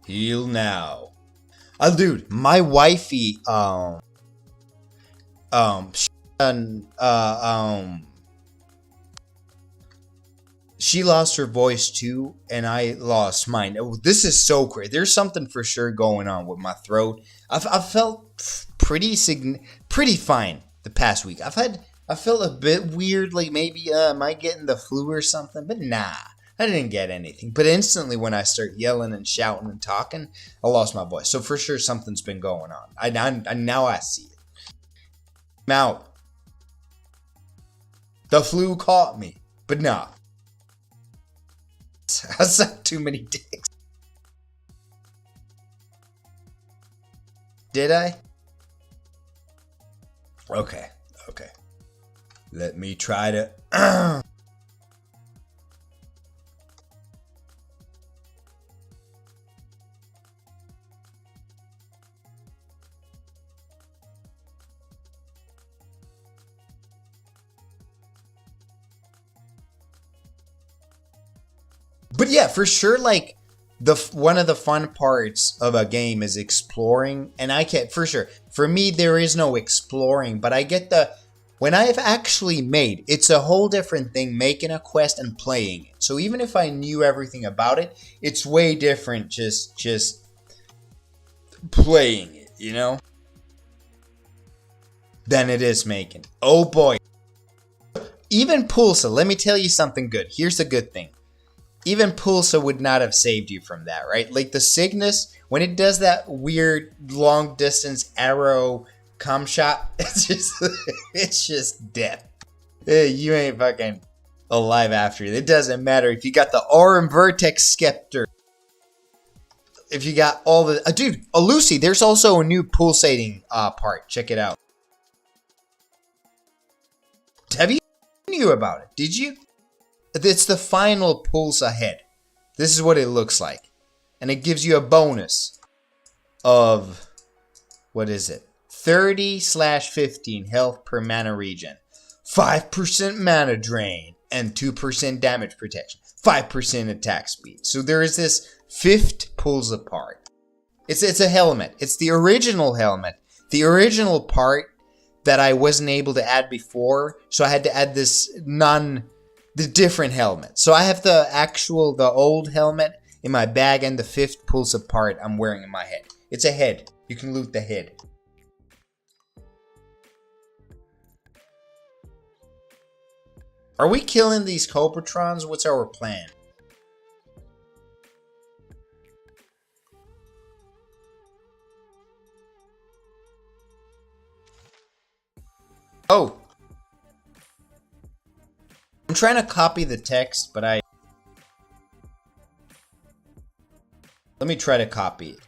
[SPEAKER 1] Heal now. Dude, my wifey, she lost her voice too, and I lost mine. This is so crazy. There's something for sure going on with my throat. I've felt pretty fine the past week. I felt a bit weird, like maybe am I getting the flu or something? But nah. I didn't get anything. But instantly when I start yelling and shouting and talking, I lost my voice. So for sure something's been going on. Now I see it. I'm out. The flu caught me. But nah. I sucked too many dicks. Did I? Okay. Let me try to... But yeah, for sure, like one of the fun parts of a game is exploring, and I can't for sure. For me, there is no exploring, but I get When I have actually made, it's a whole different thing making a quest and playing it. So even if I knew everything about it, it's way different just playing it, you know? Than it is making. Oh boy. Even Pulsa, let me tell you something good. Here's the good thing. Even Pulsa would not have saved you from that, right? Like the Cygnus, when it does that weird long distance arrow cum shot, it's just death. You ain't fucking alive after it. It doesn't matter if you got the Aurum Vertex Scepter. If you got all the... dude, Lucy, there's also a new pulsating part. Check it out. Have you knew about it? Did you? It's the final pulse ahead. This is what it looks like. And it gives you a bonus of... what is it? 30/15 health per mana regen. 5% mana drain. And 2% damage protection. 5% attack speed. So there is this 5th pulls apart. It's a helmet. It's the original helmet. The original part that I wasn't able to add before. So I had to add the different helmet. So I have the old helmet in my bag and the 5th pulls apart I'm wearing in my head. It's a head. You can loot the head. Are we killing these Cobratrons? What's our plan? Oh! I'm trying to copy the text, but let me try to copy it.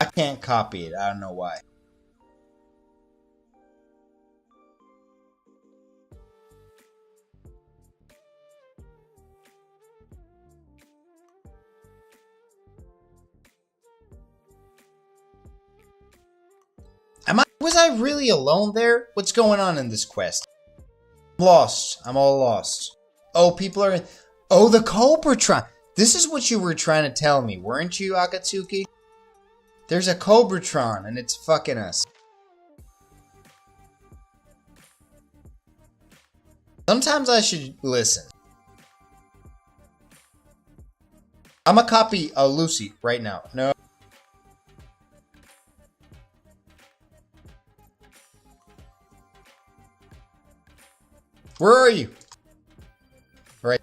[SPEAKER 1] I can't copy it. I don't know why. Was I really alone there? What's going on in this quest? I'm lost. I'm all lost. Oh, people are... oh, the Cobratron. This is what you were trying to tell me, weren't you, Akatsuki? There's a Cobratron, and it's fucking us. Sometimes I should listen. I'm gonna copy Lucy right now. No. Where are you? Right.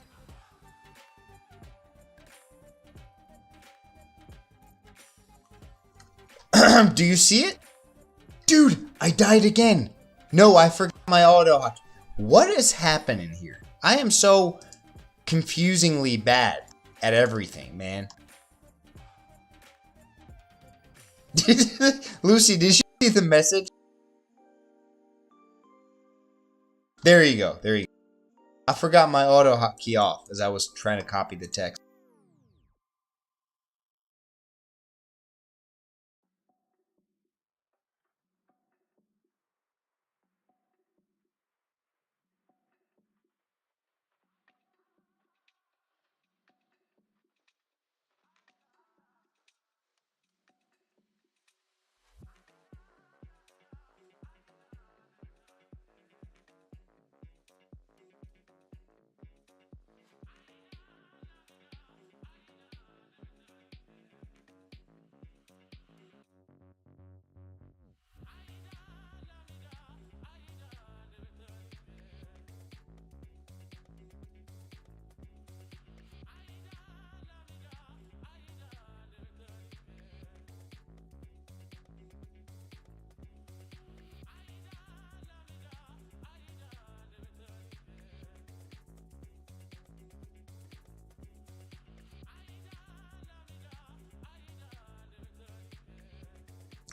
[SPEAKER 1] Do you see it? Dude, I died again. No, I forgot my auto. What is happening here? I am so confusingly bad at everything, man. Lucy, did you see the message? There you go. There you go. I forgot my auto hotkey off as I was trying to copy the text.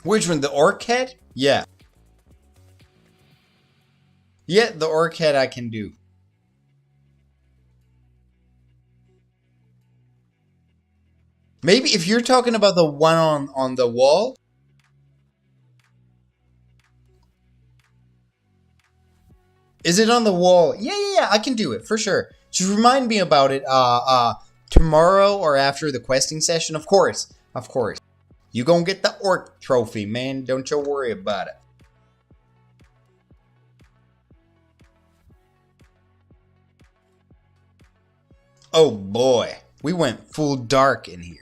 [SPEAKER 1] Which one? The orc head? Yeah. Yeah, the orc head I can do. Maybe if you're talking about the one on the wall. Is it on the wall? Yeah, I can do it for sure. Just remind me about it. Tomorrow or after the questing session? Of course. Of course. You gonna get the orc trophy, man. Don't you worry about it. Oh boy. We went full dark in here.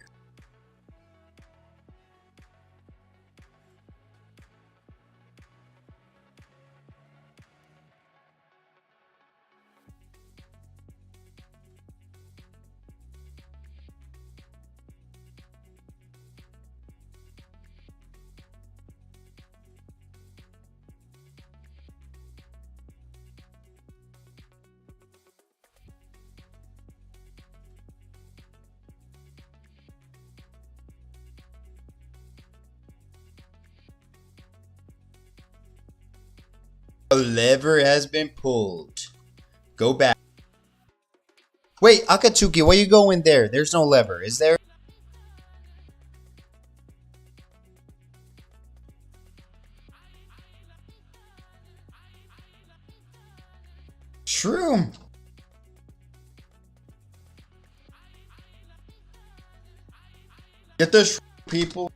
[SPEAKER 1] A lever has been pulled. Go back. Wait, Akatsuki, why you going there? There's no lever, is there? Shroom. Get the shroom, people.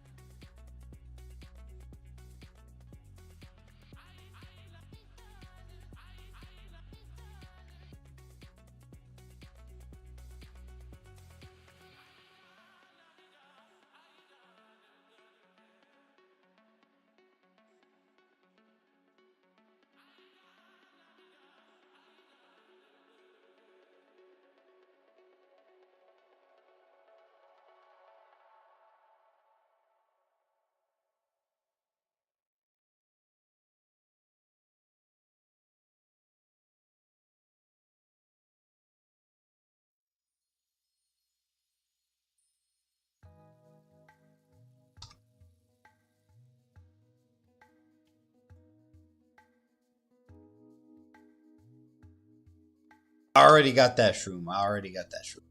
[SPEAKER 1] I already got that shroom. I already got that shroom.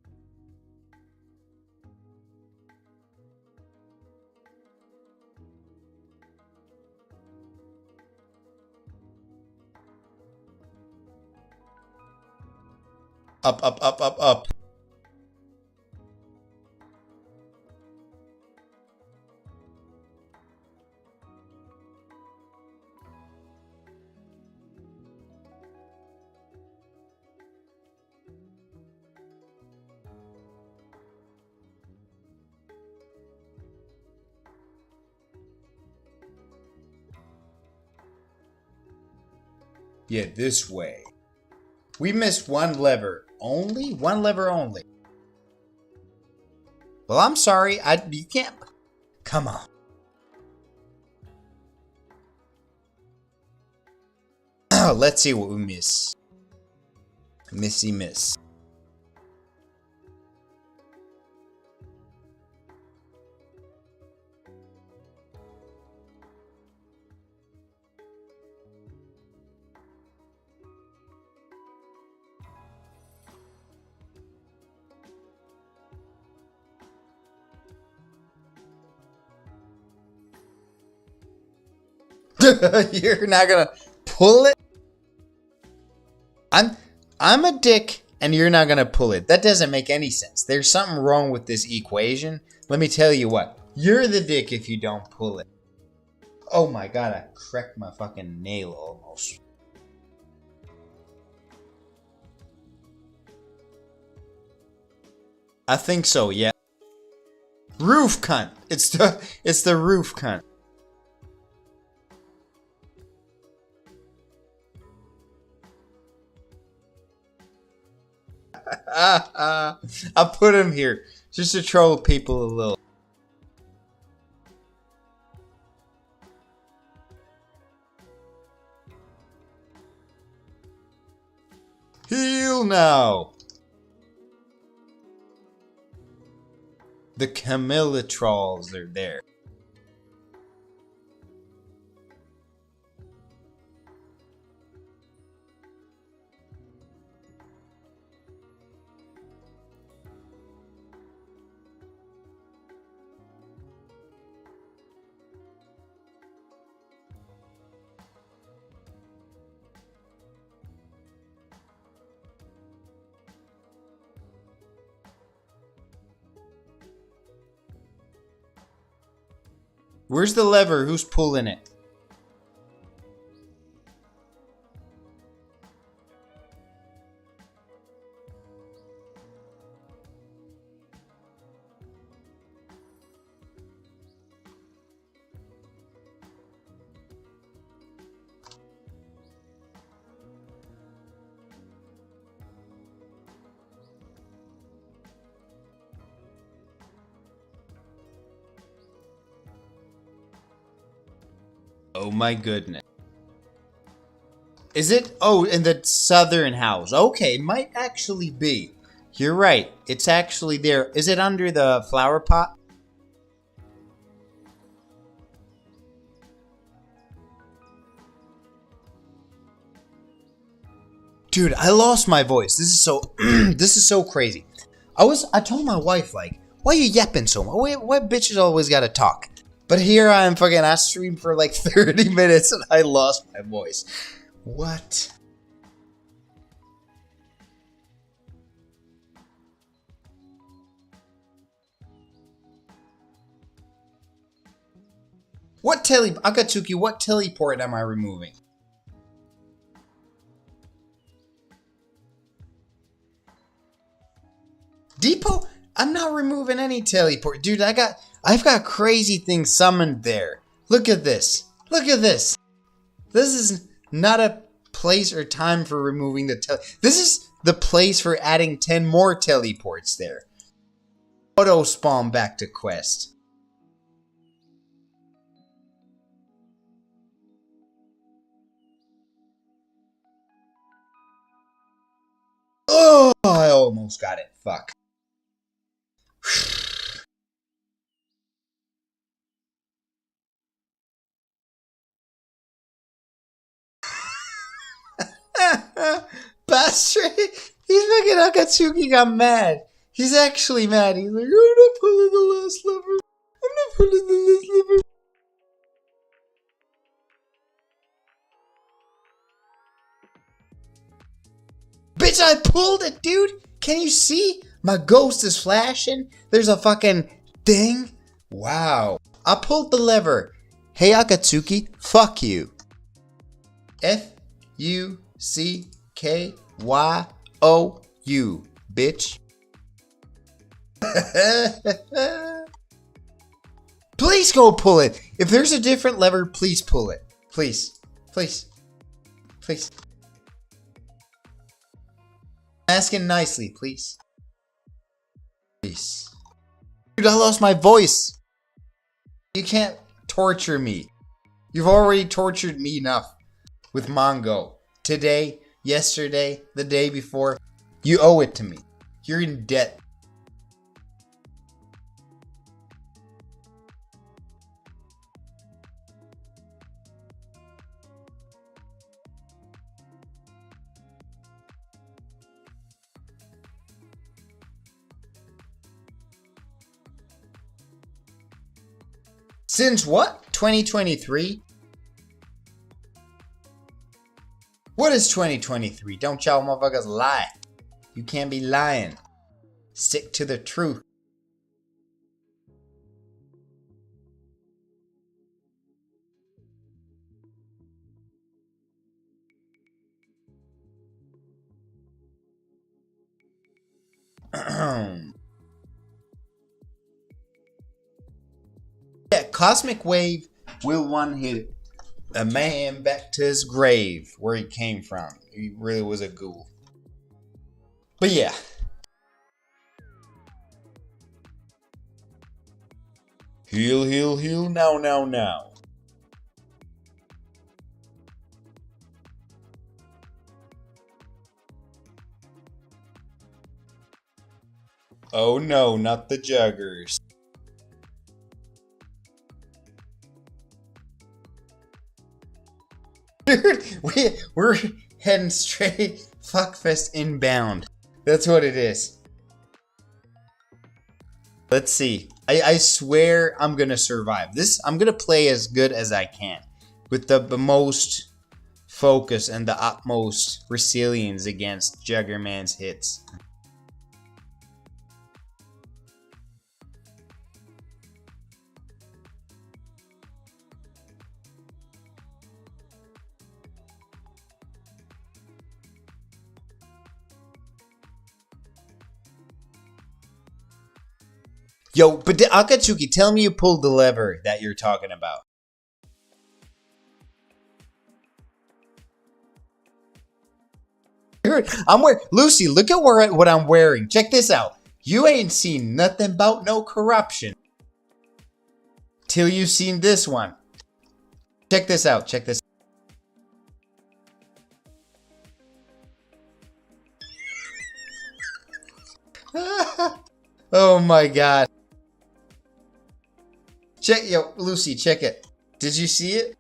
[SPEAKER 1] Up, up, up, up, up. Yeah, this way. We missed one lever. Only? One lever only. Well, I'm sorry. You can't. Come on. Let's see what we miss. Missy miss. You're not gonna pull it? I'm a dick and you're not gonna pull it. That doesn't make any sense. There's something wrong with this equation. Let me tell you what. You're the dick if you don't pull it. Oh my god, I cracked my fucking nail almost. I think so, yeah. Roof cunt. It's the roof cunt. I put him here just to troll people a little. Heal now. The Camilla trolls are there. Where's the lever? Who's pulling it? Oh my goodness. Is it? Oh, in the southern house. Okay, might actually be. You're right. It's actually there. Is it under the flower pot? Dude, I lost my voice. This is so this is so crazy. I told my wife, like, why you yapping so much? Why bitches always gotta talk? But here I am fucking, I streamed for like 30 minutes and I lost my voice. What? Akatsuki, what teleport am I removing? Depot? I'm not removing any teleport. Dude, I've got crazy things summoned there. Look at this. Look at this. This is not a place or time for removing the This is the place for adding 10 more teleports there. Auto spawn back to quest. Oh, I almost got it. Fuck. Bastard! He's fucking Akatsuki got mad. He's actually mad. He's like, I'm not pulling the last lever. I'm not pulling the last lever. Bitch, I pulled it, dude! Can you see? My ghost is flashing. There's a fucking thing. Wow. I pulled the lever. Hey, Akatsuki, fuck you. F-U-C-K-Y-O-U, bitch. Please go pull it. If there's a different lever, please pull it. Please. Please. Please. I'm asking nicely, please. Please. Dude, I lost my voice. You can't torture me. You've already tortured me enough with Mongo. Today, yesterday, the day before. You owe it to me. You're in debt. Since what? 2023? What is 2023? Don't y'all motherfuckers lie. You can't be lying. Stick to the truth. Yeah, Cosmic Wave will one hit a man back to his grave where he came from. He really was a ghoul. But yeah. Heal, heal, heal, now, now, now. Oh no, not the juggers. Dude, we're heading straight fuckfest inbound. That's what it is. Let's see. I swear I'm gonna survive. I'm gonna play as good as I can. With the most focus and the utmost resilience against Juggerman's hits. Yo, but Akatsuki, tell me you pulled the lever that you're talking about. I'm wearing Lucy. Look at what I'm wearing. Check this out. You ain't seen nothing about no corruption till you seen this one. Check this out. Check this. Oh my god. Yo, Lucy, check it. Did you see it?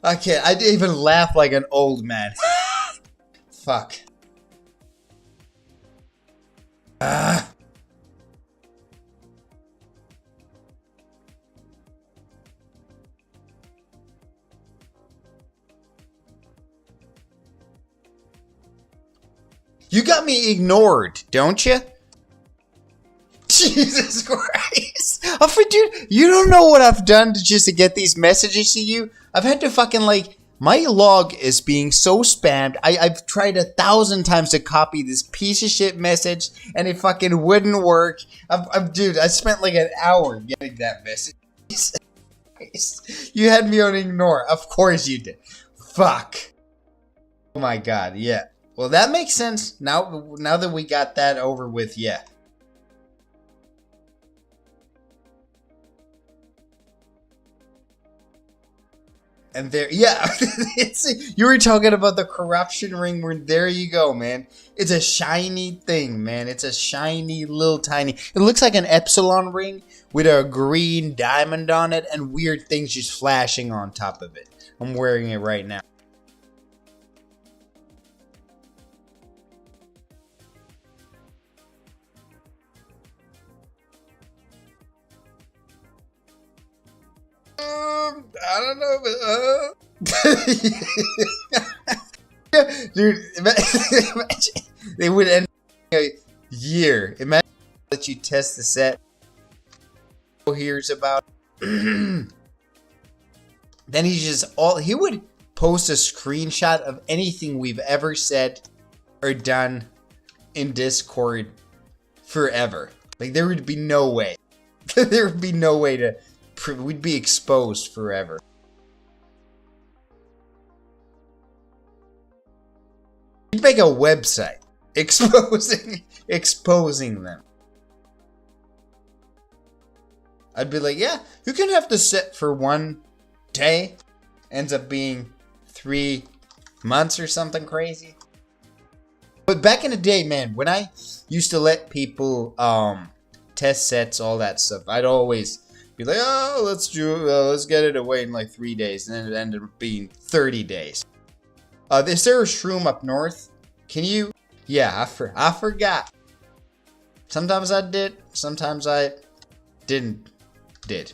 [SPEAKER 1] I can't. I didn't even laugh like an old man. Fuck. You got me ignored, don't you? Jesus Christ. Dude, you don't know what I've done just to get these messages to you. I've had to fucking my log is being so spammed. I've tried 1,000 times to copy this piece of shit message and it fucking wouldn't work. Dude, I spent like an hour getting that message. You had me on ignore. Of course you did. Fuck. Oh my god, yeah. Well, that makes sense. Now that we got that over with, yeah. And there, yeah, you were talking about the corruption ring. Where there you go, man. It's a shiny thing, man. It's a shiny little tiny. It looks like an epsilon ring with a green diamond on it and weird things just flashing on top of it. I'm wearing it right now. I don't know, but dude, imagine they would end a year. Imagine that you test the set. Hears about. Then he would post a screenshot of anything we've ever said or done in Discord forever. Like there would be no way. There would be no way to. We'd be exposed forever. You'd make a website exposing them. I'd be like, yeah, you can have the set for one day. Ends up being 3 months or something crazy. But back in the day, man, when I used to let people test sets, all that stuff, I'd always be like, oh, let's get it away in like 3 days, and then it ended up being 30 days. Is there a shroom up north? Can you? Yeah, I forgot. Sometimes I did. Sometimes I didn't. Did.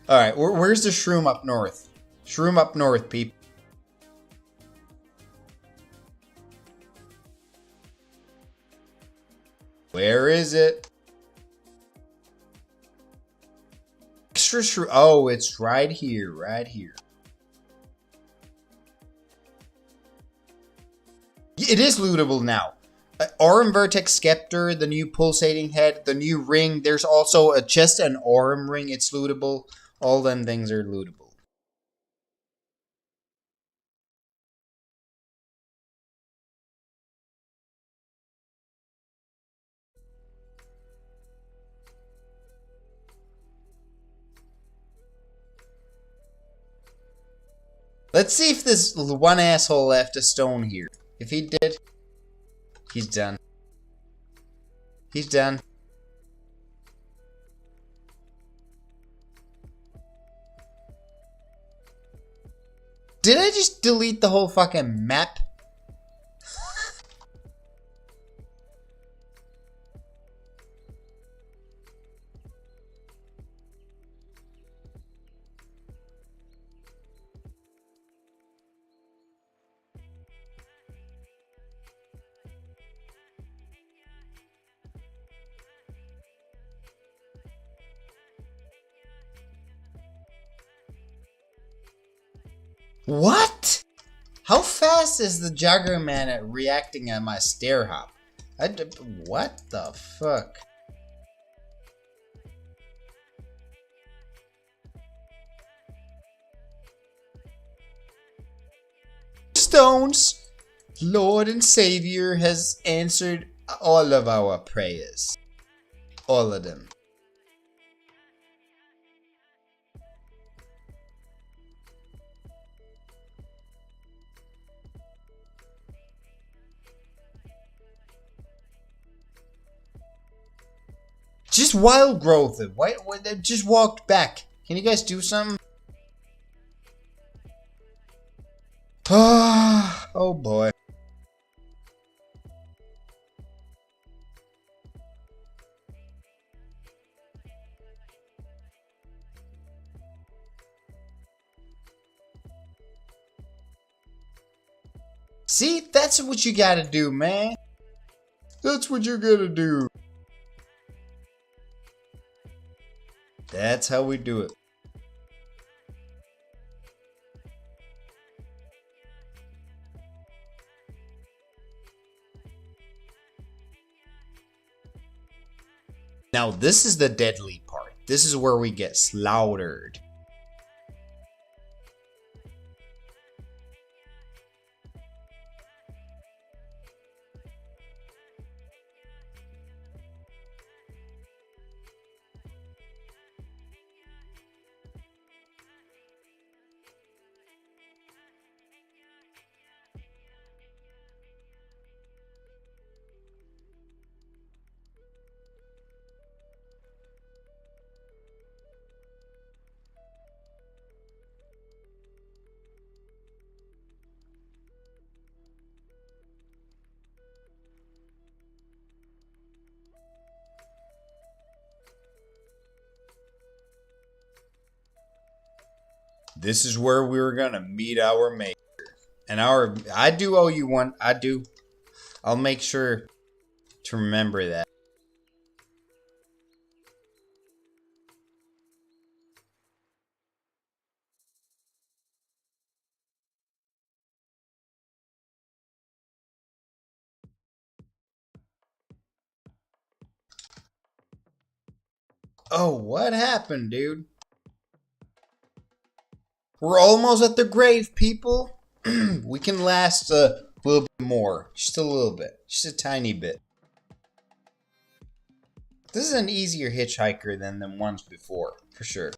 [SPEAKER 1] All right, where's the shroom up north? Shroom up north, people. Where is it? Extra shroom. Oh, it's right here, right here. It is lootable now. Aurum Vertex Scepter, the new pulsating head, the new ring. There's also just an Aurum ring. It's lootable. All them things are lootable. Let's see if this one asshole left a stone here. If he did, he's done. He's done. Did I just delete the whole fucking map? What? How fast fast is the Jagger Man at reacting at my stair hop? What the fuck? Stones, Lord and Savior has answered all of our prayers. All of them. Just wild growth. Why they just walked back? Can you guys do something? Oh boy. See, that's what you gotta do, man. That's what you gotta do. That's how we do it. Now this is the deadly part. This is where we get slaughtered. This is where we were gonna meet our maker. And I do owe you one. I do. I'll make sure to remember that. Oh, what happened, dude? We're almost at the grave, people. We can last a little bit more. Just a little bit. Just a tiny bit. This is an easier hitchhiker than the ones before, for sure.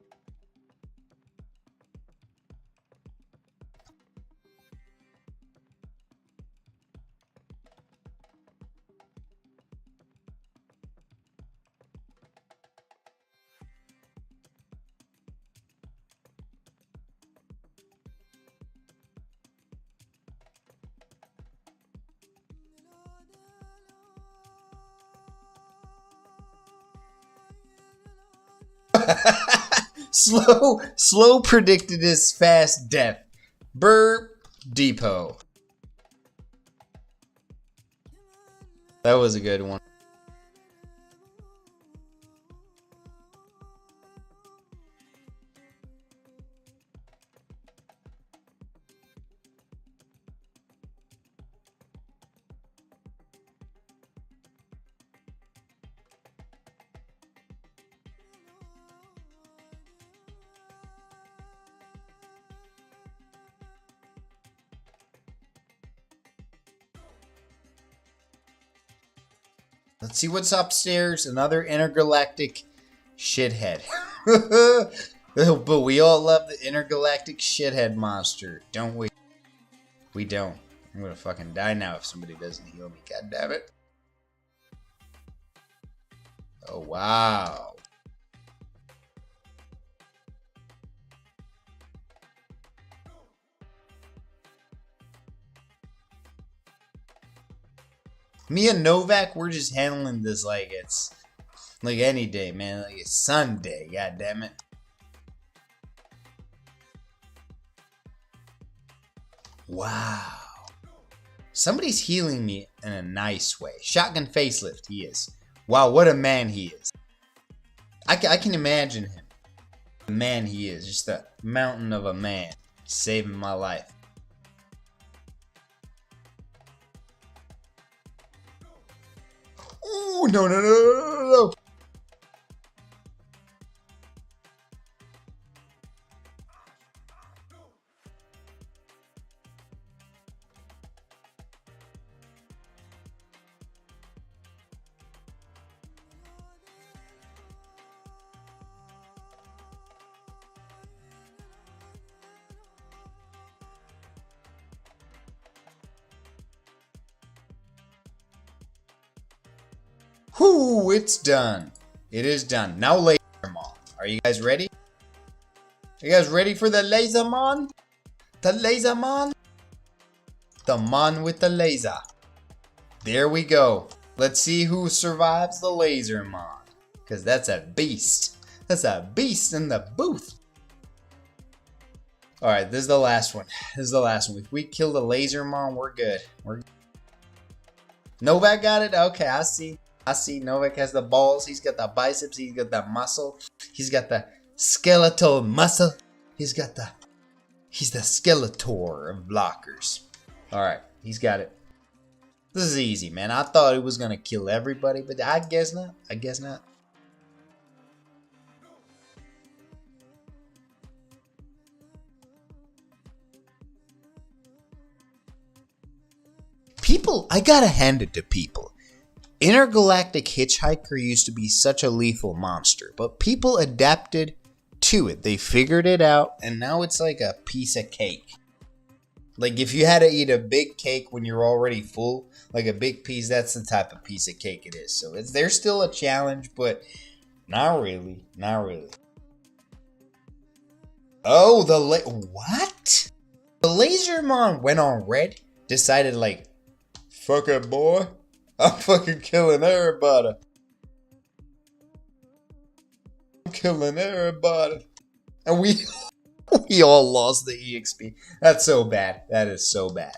[SPEAKER 1] Slow predicted his fast death. Burp Depot. That was a good one. Let's see what's upstairs. Another intergalactic shithead. But we all love the intergalactic shithead monster, don't we? We don't. I'm gonna fucking die now if somebody doesn't heal me. God damn it. Oh, wow. Me and Novak, we're just handling this like it's like any day, man. Like it's Sunday, god damn it. Wow. Somebody's healing me in a nice way. Shotgun facelift, he is. Wow, what a man he is. I can imagine him. The man he is. Just a mountain of a man. Saving my life. Ooh, no, no, no, no, no. Whoo, it's done. It is done. Now laser mon. Are you guys ready? Are you guys ready for the laser mon? The laser mon? The mon with the laser. There we go. Let's see who survives the laser mon. Because that's a beast. That's a beast in the booth. Alright, this is the last one. This is the last one. If we kill the laser mon, we're good. Novak got it? Okay, I see. I see Novak has the balls, he's got the biceps, he's got the muscle, he's got the skeletal muscle, he's the Skeletor of blockers. Alright, he's got it. This is easy, man. I thought it was gonna kill everybody, but I guess not. I guess not. People, I gotta hand it to people. Intergalactic Hitchhiker used to be such a lethal monster, but people adapted to it. They figured it out, and now it's like a piece of cake. Like if you had to eat a big cake when you're already full, like a big piece, that's the type of piece of cake it is. So there's still a challenge, but not really. Not really. Oh, what? The Lasermon went on red, decided like, fuck it, boy. I'm fucking killing everybody. I'm killing everybody. And we all lost the EXP. That's so bad. That is so bad.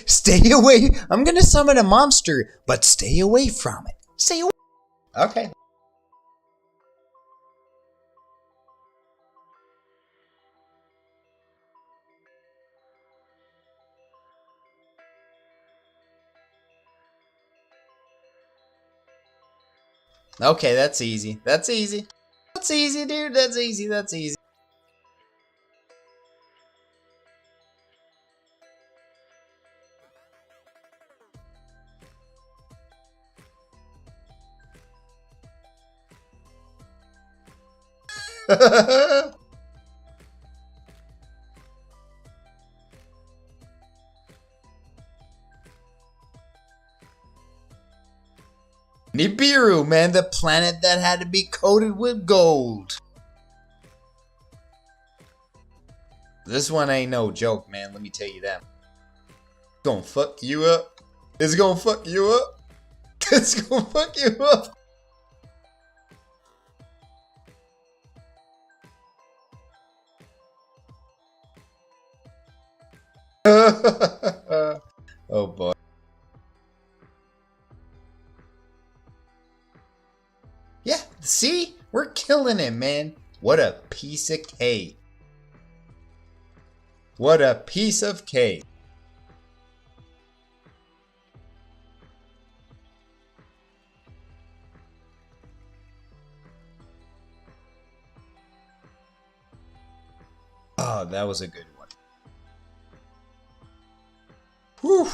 [SPEAKER 1] Stay away. I'm gonna summon a monster, but stay away from it. Stay away. Okay. Okay, that's easy. That's easy. That's easy, dude. That's easy. That's easy. Nibiru, man, the planet that had to be coated with gold. This one ain't no joke, man. Let me tell you that. It's gonna fuck you up. It's gonna fuck you up. It's gonna fuck you up. Oh boy. Yeah, see? We're killing it, man. What a piece of cake. What a piece of cake. Oh, that was a good one. Whew.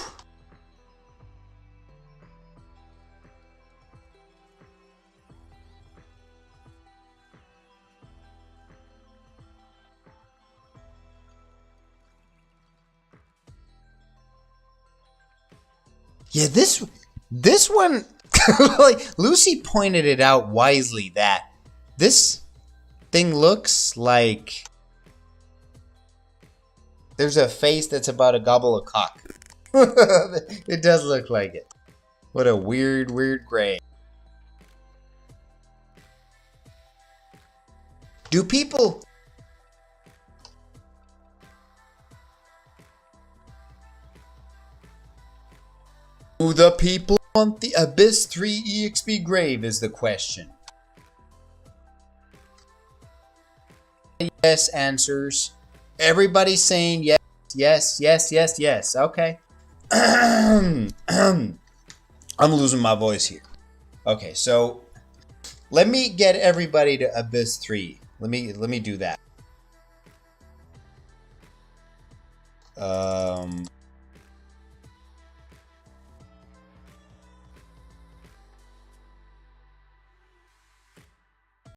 [SPEAKER 1] Yeah, this one, like Lucy pointed it out wisely that this thing looks like there's a face that's about to gobble a cock. It does look like it. What a weird grave. Do people... Do the people want the Abyss 3 EXP grave is the question. Yes answers. Everybody's saying yes, yes, yes, yes, yes. Okay. I'm losing my voice here. Okay, so let me get everybody to Abyss 3. Let me do that.